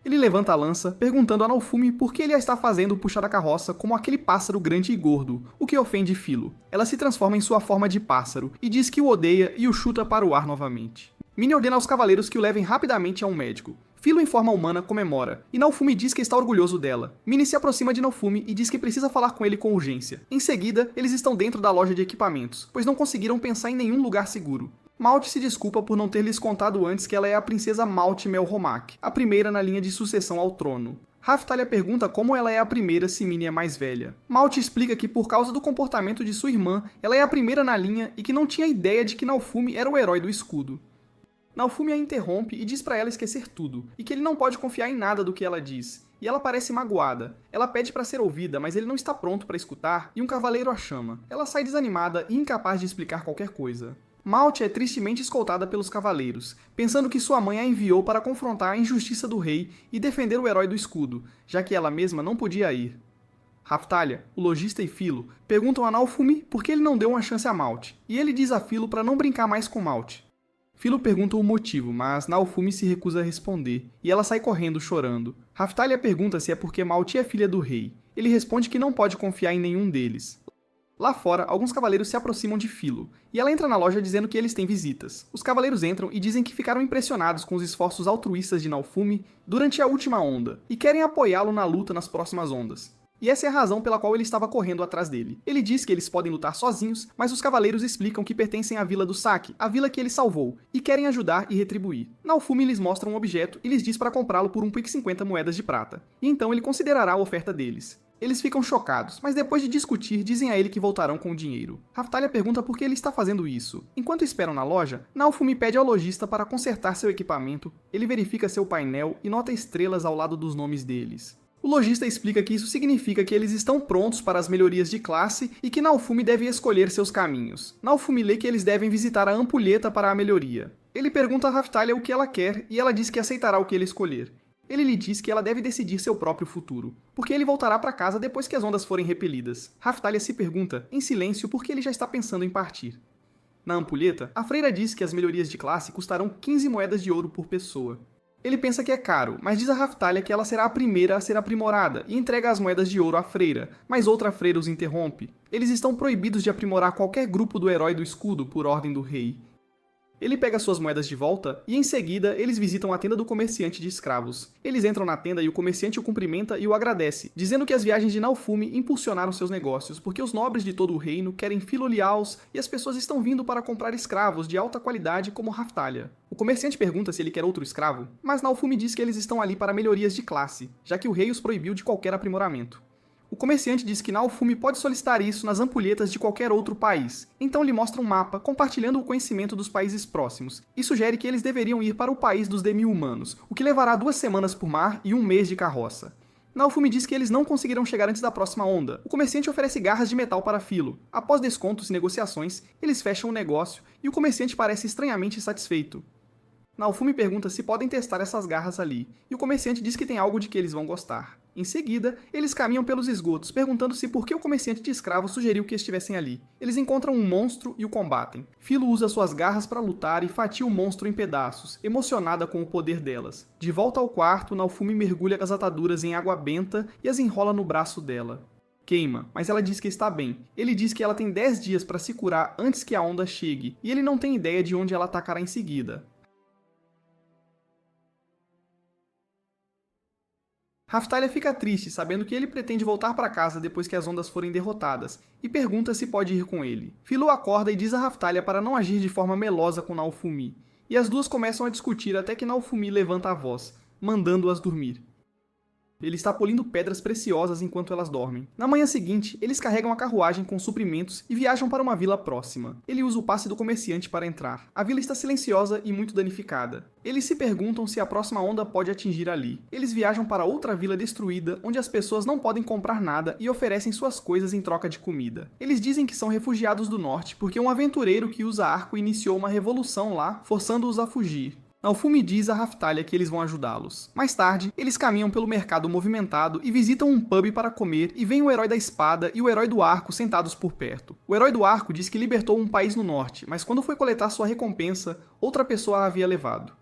Ele levanta a lança, perguntando a Naofumi por que ele a está fazendo puxar a carroça como aquele pássaro grande e gordo, o que ofende Philo. Ela se transforma em sua forma de pássaro e diz que o odeia e o chuta para o ar novamente. Mini ordena aos cavaleiros que o levem rapidamente a um médico. Philo em forma humana comemora, e Naofumi diz que está orgulhoso dela. Mini se aproxima de Naofumi e diz que precisa falar com ele com urgência. Em seguida, eles estão dentro da loja de equipamentos, pois não conseguiram pensar em nenhum lugar seguro. Malte se desculpa por não ter lhes contado antes que ela é a princesa Malte Melromak, a primeira na linha de sucessão ao trono. Raftalia pergunta como ela é a primeira se Mini é mais velha. Malte explica que por causa do comportamento de sua irmã, ela é a primeira na linha e que não tinha ideia de que Naofumi era o herói do escudo. Naofumi a interrompe e diz para ela esquecer tudo, e que ele não pode confiar em nada do que ela diz, e ela parece magoada. Ela pede para ser ouvida, mas ele não está pronto para escutar, e um cavaleiro a chama. Ela sai desanimada e incapaz de explicar qualquer coisa. Malte é tristemente escoltada pelos cavaleiros, pensando que sua mãe a enviou para confrontar a injustiça do rei e defender o herói do escudo, já que ela mesma não podia ir. Raftalia, o lojista e Philo perguntam a Naofumi por que ele não deu uma chance a Malte, e ele diz a Philo para não brincar mais com Malte. Philo pergunta o motivo, mas Naofumi se recusa a responder, e ela sai correndo chorando. Raftalia pergunta se é porque Malte é filha do rei. Ele responde que não pode confiar em nenhum deles. Lá fora, alguns cavaleiros se aproximam de Philo, e ela entra na loja dizendo que eles têm visitas. Os cavaleiros entram e dizem que ficaram impressionados com os esforços altruístas de Naofumi durante a última onda, e querem apoiá-lo na luta nas próximas ondas. E essa é a razão pela qual ele estava correndo atrás dele. Ele diz que eles podem lutar sozinhos, mas os cavaleiros explicam que pertencem à Vila do Saque, a vila que ele salvou, e querem ajudar e retribuir. Naofumi lhes mostra um objeto e lhes diz para comprá-lo por 1,50 moedas de prata, e então ele considerará a oferta deles. Eles ficam chocados, mas depois de discutir, dizem a ele que voltarão com o dinheiro. Raftalia pergunta por que ele está fazendo isso. Enquanto esperam na loja, Naofumi pede ao lojista para consertar seu equipamento, ele verifica seu painel e nota estrelas ao lado dos nomes deles. O lojista explica que isso significa que eles estão prontos para as melhorias de classe e que Naofumi deve escolher seus caminhos. Naofumi lê que eles devem visitar a ampulheta para a melhoria. Ele pergunta a Raftalia o que ela quer e ela diz que aceitará o que ele escolher. Ele lhe diz que ela deve decidir seu próprio futuro, porque ele voltará para casa depois que as ondas forem repelidas. Raftalia se pergunta, em silêncio, por que ele já está pensando em partir. Na ampulheta, a freira diz que as melhorias de classe custarão 15 moedas de ouro por pessoa. Ele pensa que é caro, mas diz a Raftalia que ela será a primeira a ser aprimorada e entrega as moedas de ouro à freira, mas outra freira os interrompe. Eles estão proibidos de aprimorar qualquer grupo do herói do escudo por ordem do rei. Ele pega suas moedas de volta e, em seguida, eles visitam a tenda do comerciante de escravos. Eles entram na tenda e o comerciante o cumprimenta e o agradece, dizendo que as viagens de Naofumi impulsionaram seus negócios, porque os nobres de todo o reino querem Filoliaus e as pessoas estão vindo para comprar escravos de alta qualidade como Raftalia. O comerciante pergunta se ele quer outro escravo, mas Naofumi diz que eles estão ali para melhorias de classe, já que o rei os proibiu de qualquer aprimoramento. O comerciante diz que Naofumi pode solicitar isso nas ampulhetas de qualquer outro país, então lhe mostra um mapa compartilhando o conhecimento dos países próximos, e sugere que eles deveriam ir para o país dos demi-humanos, o que levará 2 semanas por mar e 1 mês de carroça. Naofumi diz que eles não conseguirão chegar antes da próxima onda. O comerciante oferece garras de metal para Filo. Após descontos e negociações, eles fecham o negócio e o comerciante parece estranhamente satisfeito. Naofumi pergunta se podem testar essas garras ali, e o comerciante diz que tem algo de que eles vão gostar. Em seguida, eles caminham pelos esgotos, perguntando-se por que o comerciante de escravos sugeriu que estivessem ali. Eles encontram um monstro e o combatem. Filo usa suas garras para lutar e fatia o monstro em pedaços, emocionada com o poder delas. De volta ao quarto, Naofumi mergulha as ataduras em água benta e as enrola no braço dela. Queima, mas ela diz que está bem. Ele diz que ela tem 10 dias para se curar antes que a onda chegue, e ele não tem ideia de onde ela atacará em seguida. Raftalia fica triste, sabendo que ele pretende voltar para casa depois que as ondas forem derrotadas, e pergunta se pode ir com ele. Filo acorda e diz a Raftalia para não agir de forma melosa com Naofumi, e as duas começam a discutir até que Naofumi levanta a voz, mandando-as dormir. Ele está polindo pedras preciosas enquanto elas dormem. Na manhã seguinte, eles carregam a carruagem com suprimentos e viajam para uma vila próxima. Ele usa o passe do comerciante para entrar. A vila está silenciosa e muito danificada. Eles se perguntam se a próxima onda pode atingir ali. Eles viajam para outra vila destruída, onde as pessoas não podem comprar nada e oferecem suas coisas em troca de comida. Eles dizem que são refugiados do norte porque um aventureiro que usa arco iniciou uma revolução lá, forçando-os a fugir. Naofumi diz a Raftalia que eles vão ajudá-los. Mais tarde, eles caminham pelo mercado movimentado e visitam um pub para comer e veem o herói da espada e o herói do arco sentados por perto. O herói do arco diz que libertou um país no norte, mas quando foi coletar sua recompensa, outra pessoa a havia levado.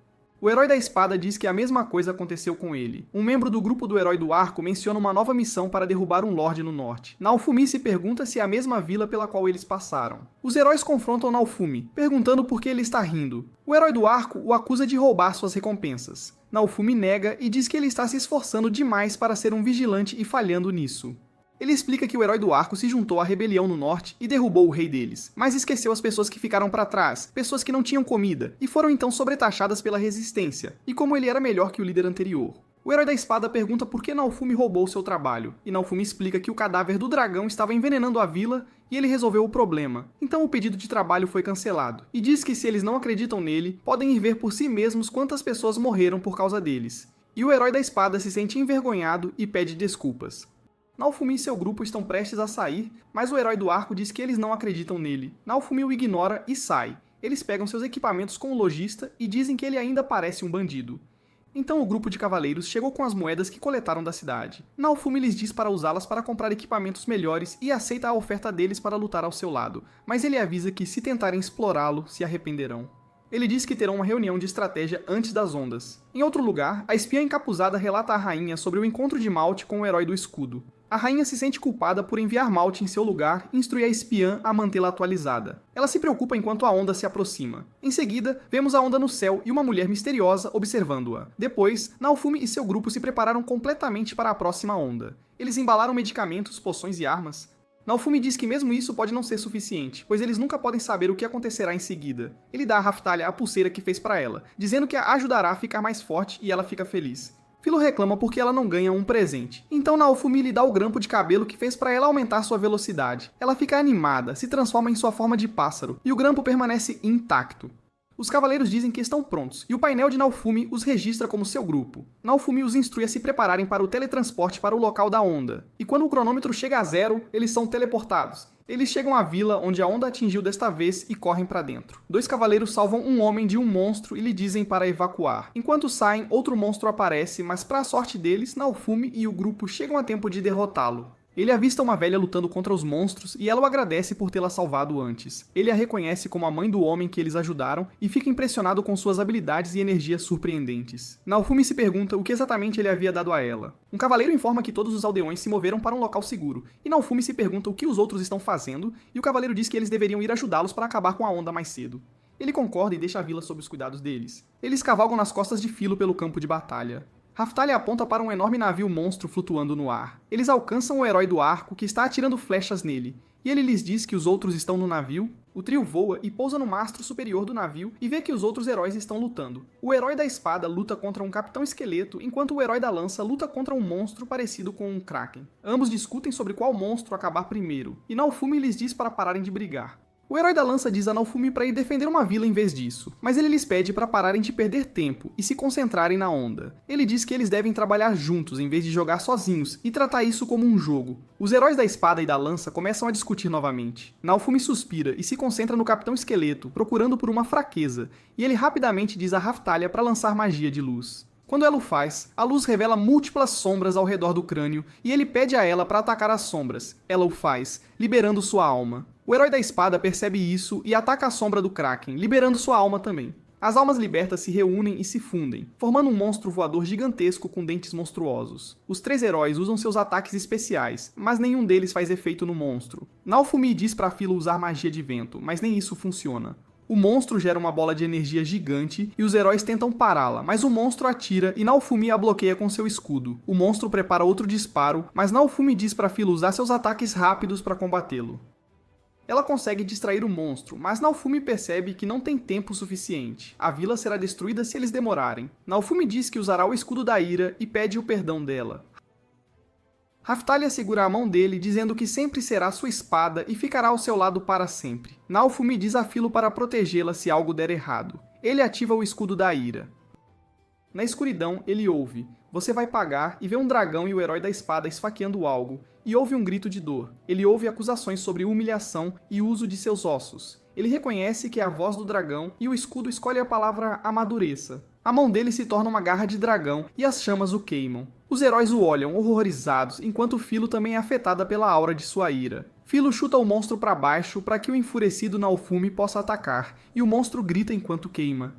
O herói da espada diz que a mesma coisa aconteceu com ele. Um membro do grupo do herói do arco menciona uma nova missão para derrubar um lorde no norte. Naofumi se pergunta se é a mesma vila pela qual eles passaram. Os heróis confrontam Naofumi, perguntando por que ele está rindo. O herói do arco o acusa de roubar suas recompensas. Naofumi nega e diz que ele está se esforçando demais para ser um vigilante e falhando nisso. Ele explica que o herói do arco se juntou à rebelião no norte e derrubou o rei deles, mas esqueceu as pessoas que ficaram para trás, pessoas que não tinham comida, e foram então sobretaxadas pela resistência, e como ele era melhor que o líder anterior. O herói da espada pergunta por que Naofumi roubou seu trabalho, e Naofumi explica que o cadáver do dragão estava envenenando a vila e ele resolveu o problema, então o pedido de trabalho foi cancelado, e diz que se eles não acreditam nele, podem ir ver por si mesmos quantas pessoas morreram por causa deles. E o herói da espada se sente envergonhado e pede desculpas. Naofumi e seu grupo estão prestes a sair, mas o herói do arco diz que eles não acreditam nele. Naofumi o ignora e sai. Eles pegam seus equipamentos com o lojista e dizem que ele ainda parece um bandido. Então o grupo de cavaleiros chegou com as moedas que coletaram da cidade. Naofumi lhes diz para usá-las para comprar equipamentos melhores e aceita a oferta deles para lutar ao seu lado, mas ele avisa que se tentarem explorá-lo, se arrependerão. Ele diz que terão uma reunião de estratégia antes das ondas. Em outro lugar, a espiã encapuzada relata à rainha sobre o encontro de Malte com o herói do escudo. A rainha se sente culpada por enviar Malte em seu lugar e instrui a espiã a mantê-la atualizada. Ela se preocupa enquanto a onda se aproxima. Em seguida, vemos a onda no céu e uma mulher misteriosa observando-a. Depois, Naofumi e seu grupo se prepararam completamente para a próxima onda. Eles embalaram medicamentos, poções e armas. Naofumi diz que mesmo isso pode não ser suficiente, pois eles nunca podem saber o que acontecerá em seguida. Ele dá a Raftalia a pulseira que fez para ela, dizendo que a ajudará a ficar mais forte e ela fica feliz. Filo reclama porque ela não ganha um presente. Então Naofumi lhe dá o grampo de cabelo que fez para ela aumentar sua velocidade. Ela fica animada, se transforma em sua forma de pássaro, e o grampo permanece intacto. Os cavaleiros dizem que estão prontos, e o painel de Naofumi os registra como seu grupo. Naofumi os instrui a se prepararem para o teletransporte para o local da onda, e quando o cronômetro chega a 0, eles são teleportados. Eles chegam à vila onde a onda atingiu desta vez e correm para dentro. 2 cavaleiros salvam um homem de um monstro e lhe dizem para evacuar. Enquanto saem, outro monstro aparece, mas para a sorte deles, Naofumi e o grupo chegam a tempo de derrotá-lo. Ele avista uma velha lutando contra os monstros e ela o agradece por tê-la salvado antes. Ele a reconhece como a mãe do homem que eles ajudaram e fica impressionado com suas habilidades e energias surpreendentes. Naofumi se pergunta o que exatamente ele havia dado a ela. Um cavaleiro informa que todos os aldeões se moveram para um local seguro, e Naofumi se pergunta o que os outros estão fazendo, e o cavaleiro diz que eles deveriam ir ajudá-los para acabar com a onda mais cedo. Ele concorda e deixa a vila sob os cuidados deles. Eles cavalgam nas costas de Filo pelo campo de batalha. Raftalia aponta para um enorme navio monstro flutuando no ar. Eles alcançam o herói do arco, que está atirando flechas nele, e ele lhes diz que os outros estão no navio. O trio voa e pousa no mastro superior do navio e vê que os outros heróis estão lutando. O herói da espada luta contra um capitão esqueleto, enquanto o herói da lança luta contra um monstro parecido com um kraken. Ambos discutem sobre qual monstro acabar primeiro, e Naofumi lhes diz para pararem de brigar. O herói da lança diz a Naofumi para ir defender uma vila em vez disso, mas ele lhes pede para pararem de perder tempo e se concentrarem na onda. Ele diz que eles devem trabalhar juntos em vez de jogar sozinhos e tratar isso como um jogo. Os heróis da espada e da lança começam a discutir novamente. Naofumi suspira e se concentra no Capitão Esqueleto, procurando por uma fraqueza, e ele rapidamente diz a Raftalia para lançar magia de luz. Quando ela o faz, a luz revela múltiplas sombras ao redor do crânio e ele pede a ela para atacar as sombras. Ela o faz, liberando sua alma. O herói da espada percebe isso e ataca a sombra do Kraken, liberando sua alma também. As almas libertas se reúnem e se fundem, formando um monstro voador gigantesco com dentes monstruosos. Os três heróis usam seus ataques especiais, mas nenhum deles faz efeito no monstro. Naofumi diz para Filo usar magia de vento, mas nem isso funciona. O monstro gera uma bola de energia gigante e os heróis tentam pará-la, mas o monstro atira e Naofumi a bloqueia com seu escudo. O monstro prepara outro disparo, mas Naofumi diz para Filo usar seus ataques rápidos para combatê-lo. Ela consegue distrair o monstro, mas Naofumi percebe que não tem tempo suficiente. A vila será destruída se eles demorarem. Naofumi diz que usará o escudo da ira e pede o perdão dela. Raftalia segura a mão dele, dizendo que sempre será sua espada e ficará ao seu lado para sempre. Naofumi diz a Filo para protegê-la se algo der errado. Ele ativa o escudo da ira. Na escuridão, ele ouve: "Você vai pagar", e vê um dragão e o herói da espada esfaqueando algo, e ouve um grito de dor. Ele ouve acusações sobre humilhação e uso de seus ossos. Ele reconhece que é a voz do dragão e o escudo escolhe a palavra amadureça. A mão dele se torna uma garra de dragão e as chamas o queimam. Os heróis o olham, horrorizados, enquanto Filo também é afetada pela aura de sua ira. Filo chuta o monstro para baixo para que o enfurecido Naofumi possa atacar, e o monstro grita enquanto queima.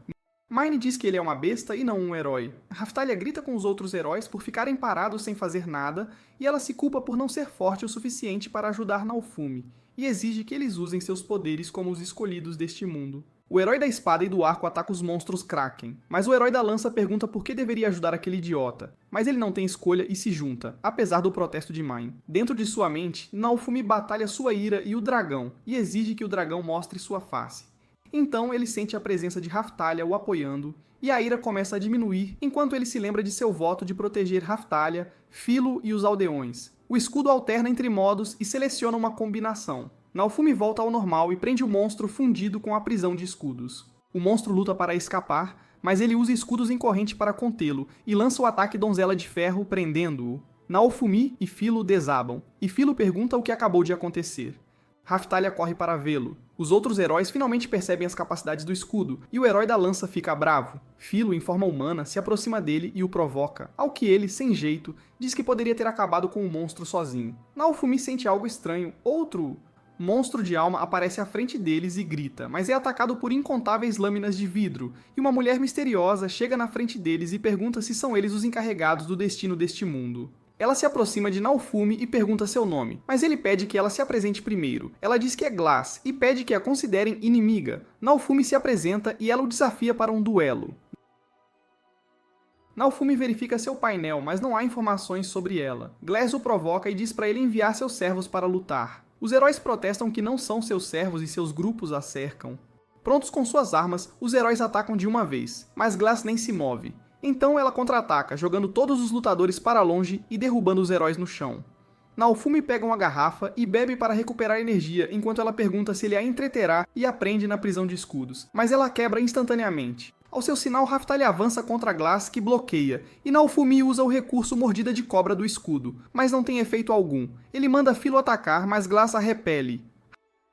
Mine diz que ele é uma besta e não um herói. Raftalia grita com os outros heróis por ficarem parados sem fazer nada, e ela se culpa por não ser forte o suficiente para ajudar Naofumi, e exige que eles usem seus poderes como os escolhidos deste mundo. O herói da espada e do arco ataca os monstros Kraken, mas o herói da lança pergunta por que deveria ajudar aquele idiota, mas ele não tem escolha e se junta, apesar do protesto de Mine. Dentro de sua mente, Naofumi batalha sua ira e o dragão, e exige que o dragão mostre sua face. Então ele sente a presença de Raftalia o apoiando, e a ira começa a diminuir enquanto ele se lembra de seu voto de proteger Raftalia, Filo e os aldeões. O escudo alterna entre modos e seleciona uma combinação. Naofumi volta ao normal e prende o monstro fundido com a prisão de escudos. O monstro luta para escapar, mas ele usa escudos em corrente para contê-lo e lança o ataque Donzela de Ferro, prendendo-o. Naofumi e Filo desabam, e Filo pergunta o que acabou de acontecer. Raftalia corre para vê-lo. Os outros heróis finalmente percebem as capacidades do escudo, e o herói da lança fica bravo. Filo, em forma humana, se aproxima dele e o provoca, ao que ele, sem jeito, diz que poderia ter acabado com o monstro sozinho. Naofumi sente algo estranho. Outro monstro de alma aparece à frente deles e grita, mas é atacado por incontáveis lâminas de vidro, e uma mulher misteriosa chega na frente deles e pergunta se são eles os encarregados do destino deste mundo. Ela se aproxima de Naofumi e pergunta seu nome, mas ele pede que ela se apresente primeiro. Ela diz que é Glass e pede que a considerem inimiga. Naofumi se apresenta e ela o desafia para um duelo. Naofumi verifica seu painel, mas não há informações sobre ela. Glass o provoca e diz para ele enviar seus servos para lutar. Os heróis protestam que não são seus servos e seus grupos a cercam. Prontos com suas armas, os heróis atacam de uma vez, mas Glass nem se move. Então ela contra-ataca, jogando todos os lutadores para longe e derrubando os heróis no chão. Naofumi pega uma garrafa e bebe para recuperar energia, enquanto ela pergunta se ele a entreterá e a prende na prisão de escudos, mas ela quebra instantaneamente. Ao seu sinal, Raftalia avança contra Glass, que bloqueia, e Naofumi usa o recurso mordida de cobra do escudo, mas não tem efeito algum. Ele manda Filo atacar, mas Glass a repele.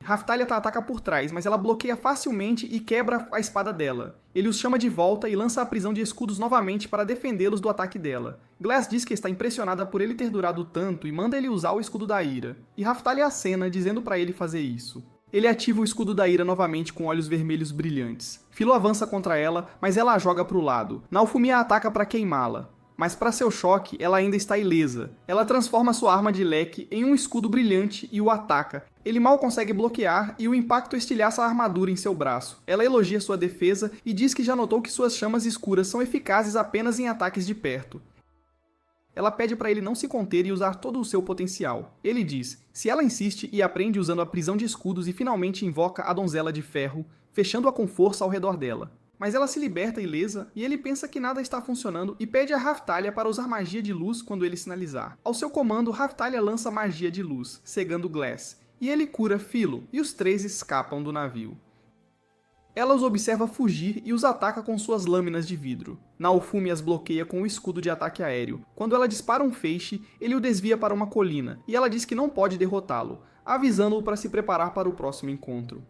Raftalia ataca por trás, mas ela bloqueia facilmente e quebra a espada dela. Ele os chama de volta e lança a prisão de escudos novamente para defendê-los do ataque dela. Glass diz que está impressionada por ele ter durado tanto e manda ele usar o escudo da ira, e Raftalia acena dizendo para ele fazer isso. Ele ativa o escudo da ira novamente com olhos vermelhos brilhantes. Philo avança contra ela, mas ela a joga para o lado. Naofumi a ataca para queimá-la. Mas para seu choque, ela ainda está ilesa. Ela transforma sua arma de leque em um escudo brilhante e o ataca. Ele mal consegue bloquear e o impacto estilhaça a armadura em seu braço. Ela elogia sua defesa e diz que já notou que suas chamas escuras são eficazes apenas em ataques de perto. Ela pede para ele não se conter e usar todo o seu potencial. Ele diz, se ela insiste e aprende usando a prisão de escudos e finalmente invoca a donzela de ferro, fechando-a com força ao redor dela. Mas ela se liberta ilesa e ele pensa que nada está funcionando e pede a Raftalia para usar magia de luz quando ele sinalizar. Ao seu comando, Raftalia lança magia de luz, cegando Glass, e ele cura Philo, e os três escapam do navio. Ela os observa fugir e os ataca com suas lâminas de vidro. Naofumi as bloqueia com o escudo de ataque aéreo. Quando ela dispara um feixe, ele o desvia para uma colina, e ela diz que não pode derrotá-lo, avisando-o para se preparar para o próximo encontro.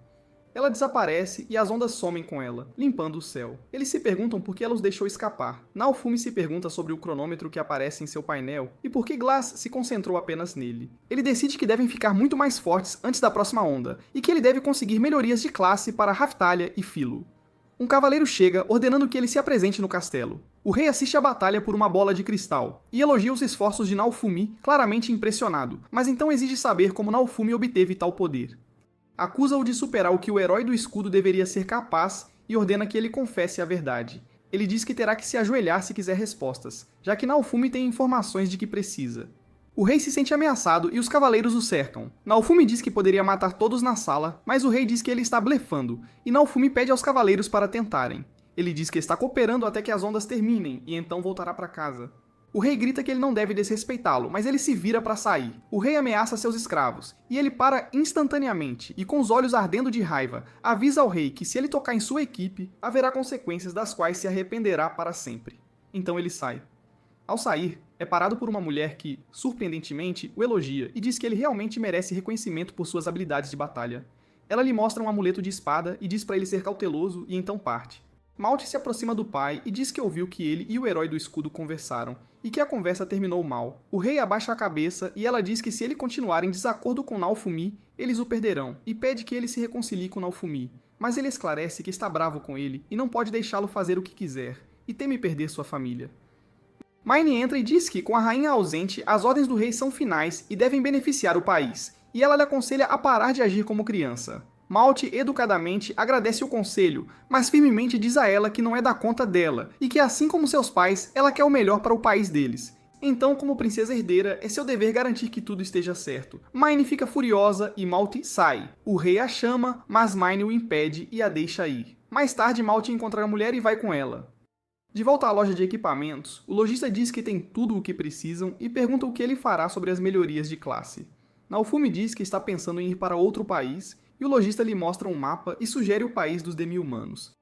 Ela desaparece e as ondas somem com ela, limpando o céu. Eles se perguntam por que ela os deixou escapar. Naofumi se pergunta sobre o cronômetro que aparece em seu painel e por que Glass se concentrou apenas nele. Ele decide que devem ficar muito mais fortes antes da próxima onda e que ele deve conseguir melhorias de classe para Raftalia e Philo. Um cavaleiro chega ordenando que ele se apresente no castelo. O rei assiste à batalha por uma bola de cristal e elogia os esforços de Naofumi, claramente impressionado, mas então exige saber como Naofumi obteve tal poder. Acusa-o de superar o que o herói do escudo deveria ser capaz e ordena que ele confesse a verdade. Ele diz que terá que se ajoelhar se quiser respostas, já que Naofumi tem informações de que precisa. O rei se sente ameaçado e os cavaleiros o cercam. Naofumi diz que poderia matar todos na sala, mas o rei diz que ele está blefando, e Naofumi pede aos cavaleiros para tentarem. Ele diz que está cooperando até que as ondas terminem, e então voltará para casa. O rei grita que ele não deve desrespeitá-lo, mas ele se vira para sair. O rei ameaça seus escravos, e ele para instantaneamente, e com os olhos ardendo de raiva, avisa ao rei que se ele tocar em sua equipe, haverá consequências das quais se arrependerá para sempre. Então ele sai. Ao sair, é parado por uma mulher que, surpreendentemente, o elogia e diz que ele realmente merece reconhecimento por suas habilidades de batalha. Ela lhe mostra um amuleto de espada e diz para ele ser cauteloso e então parte. Malte se aproxima do pai e diz que ouviu que ele e o herói do escudo conversaram, e que a conversa terminou mal. O rei abaixa a cabeça e ela diz que se ele continuar em desacordo com Naofumi, eles o perderão, e pede que ele se reconcilie com Naofumi. Mas ele esclarece que está bravo com ele e não pode deixá-lo fazer o que quiser, e teme perder sua família. Mine entra e diz que, com a rainha ausente, as ordens do rei são finais e devem beneficiar o país, e ela lhe aconselha a parar de agir como criança. Malte, educadamente, agradece o conselho, mas firmemente diz a ela que não é da conta dela, e que assim como seus pais, ela quer o melhor para o país deles. Então, como princesa herdeira, é seu dever garantir que tudo esteja certo. Mine fica furiosa e Malte sai. O rei a chama, mas Mine o impede e a deixa ir. Mais tarde, Malte encontra a mulher e vai com ela. De volta à loja de equipamentos, o lojista diz que tem tudo o que precisam e pergunta o que ele fará sobre as melhorias de classe. Naofumi diz que está pensando em ir para outro país, e o lojista lhe mostra um mapa e sugere o país dos demi-humanos.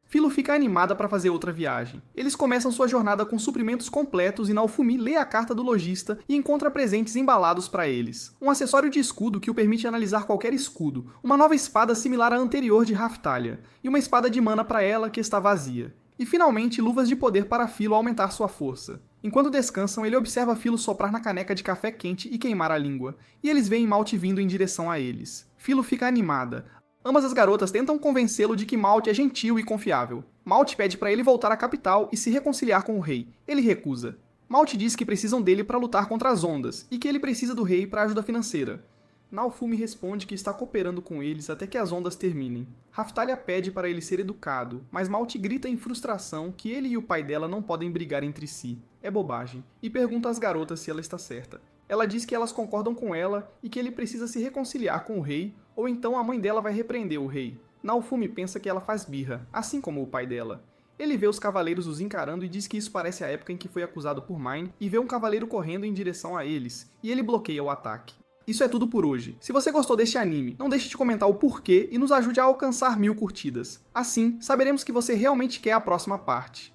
Philo fica animada para fazer outra viagem. Eles começam sua jornada com suprimentos completos e Naofumi lê a carta do lojista e encontra presentes embalados para eles. Um acessório de escudo que o permite analisar qualquer escudo, uma nova espada similar à anterior de Raftalia, e uma espada de mana para ela que está vazia. E finalmente luvas de poder para Philo aumentar sua força. Enquanto descansam, ele observa Philo soprar na caneca de café quente e queimar a língua, e eles veem Malte vindo em direção a eles. Philo fica animada. Ambas as garotas tentam convencê-lo de que Malte é gentil e confiável. Malte pede para ele voltar à capital e se reconciliar com o rei. Ele recusa. Malte diz que precisam dele para lutar contra as ondas, e que ele precisa do rei para ajuda financeira. Naofumi responde que está cooperando com eles até que as ondas terminem. Raftalia pede para ele ser educado, mas Malte grita em frustração que ele e o pai dela não podem brigar entre si. É bobagem, e pergunta às garotas se ela está certa. Ela diz que elas concordam com ela e que ele precisa se reconciliar com o rei, ou então a mãe dela vai repreender o rei. Naofumi pensa que ela faz birra, assim como o pai dela. Ele vê os cavaleiros os encarando e diz que isso parece a época em que foi acusado por Mine, e vê um cavaleiro correndo em direção a eles, e ele bloqueia o ataque. Isso é tudo por hoje. Se você gostou deste anime, não deixe de comentar o porquê e nos ajude a alcançar 1000 curtidas. Assim, saberemos que você realmente quer a próxima parte.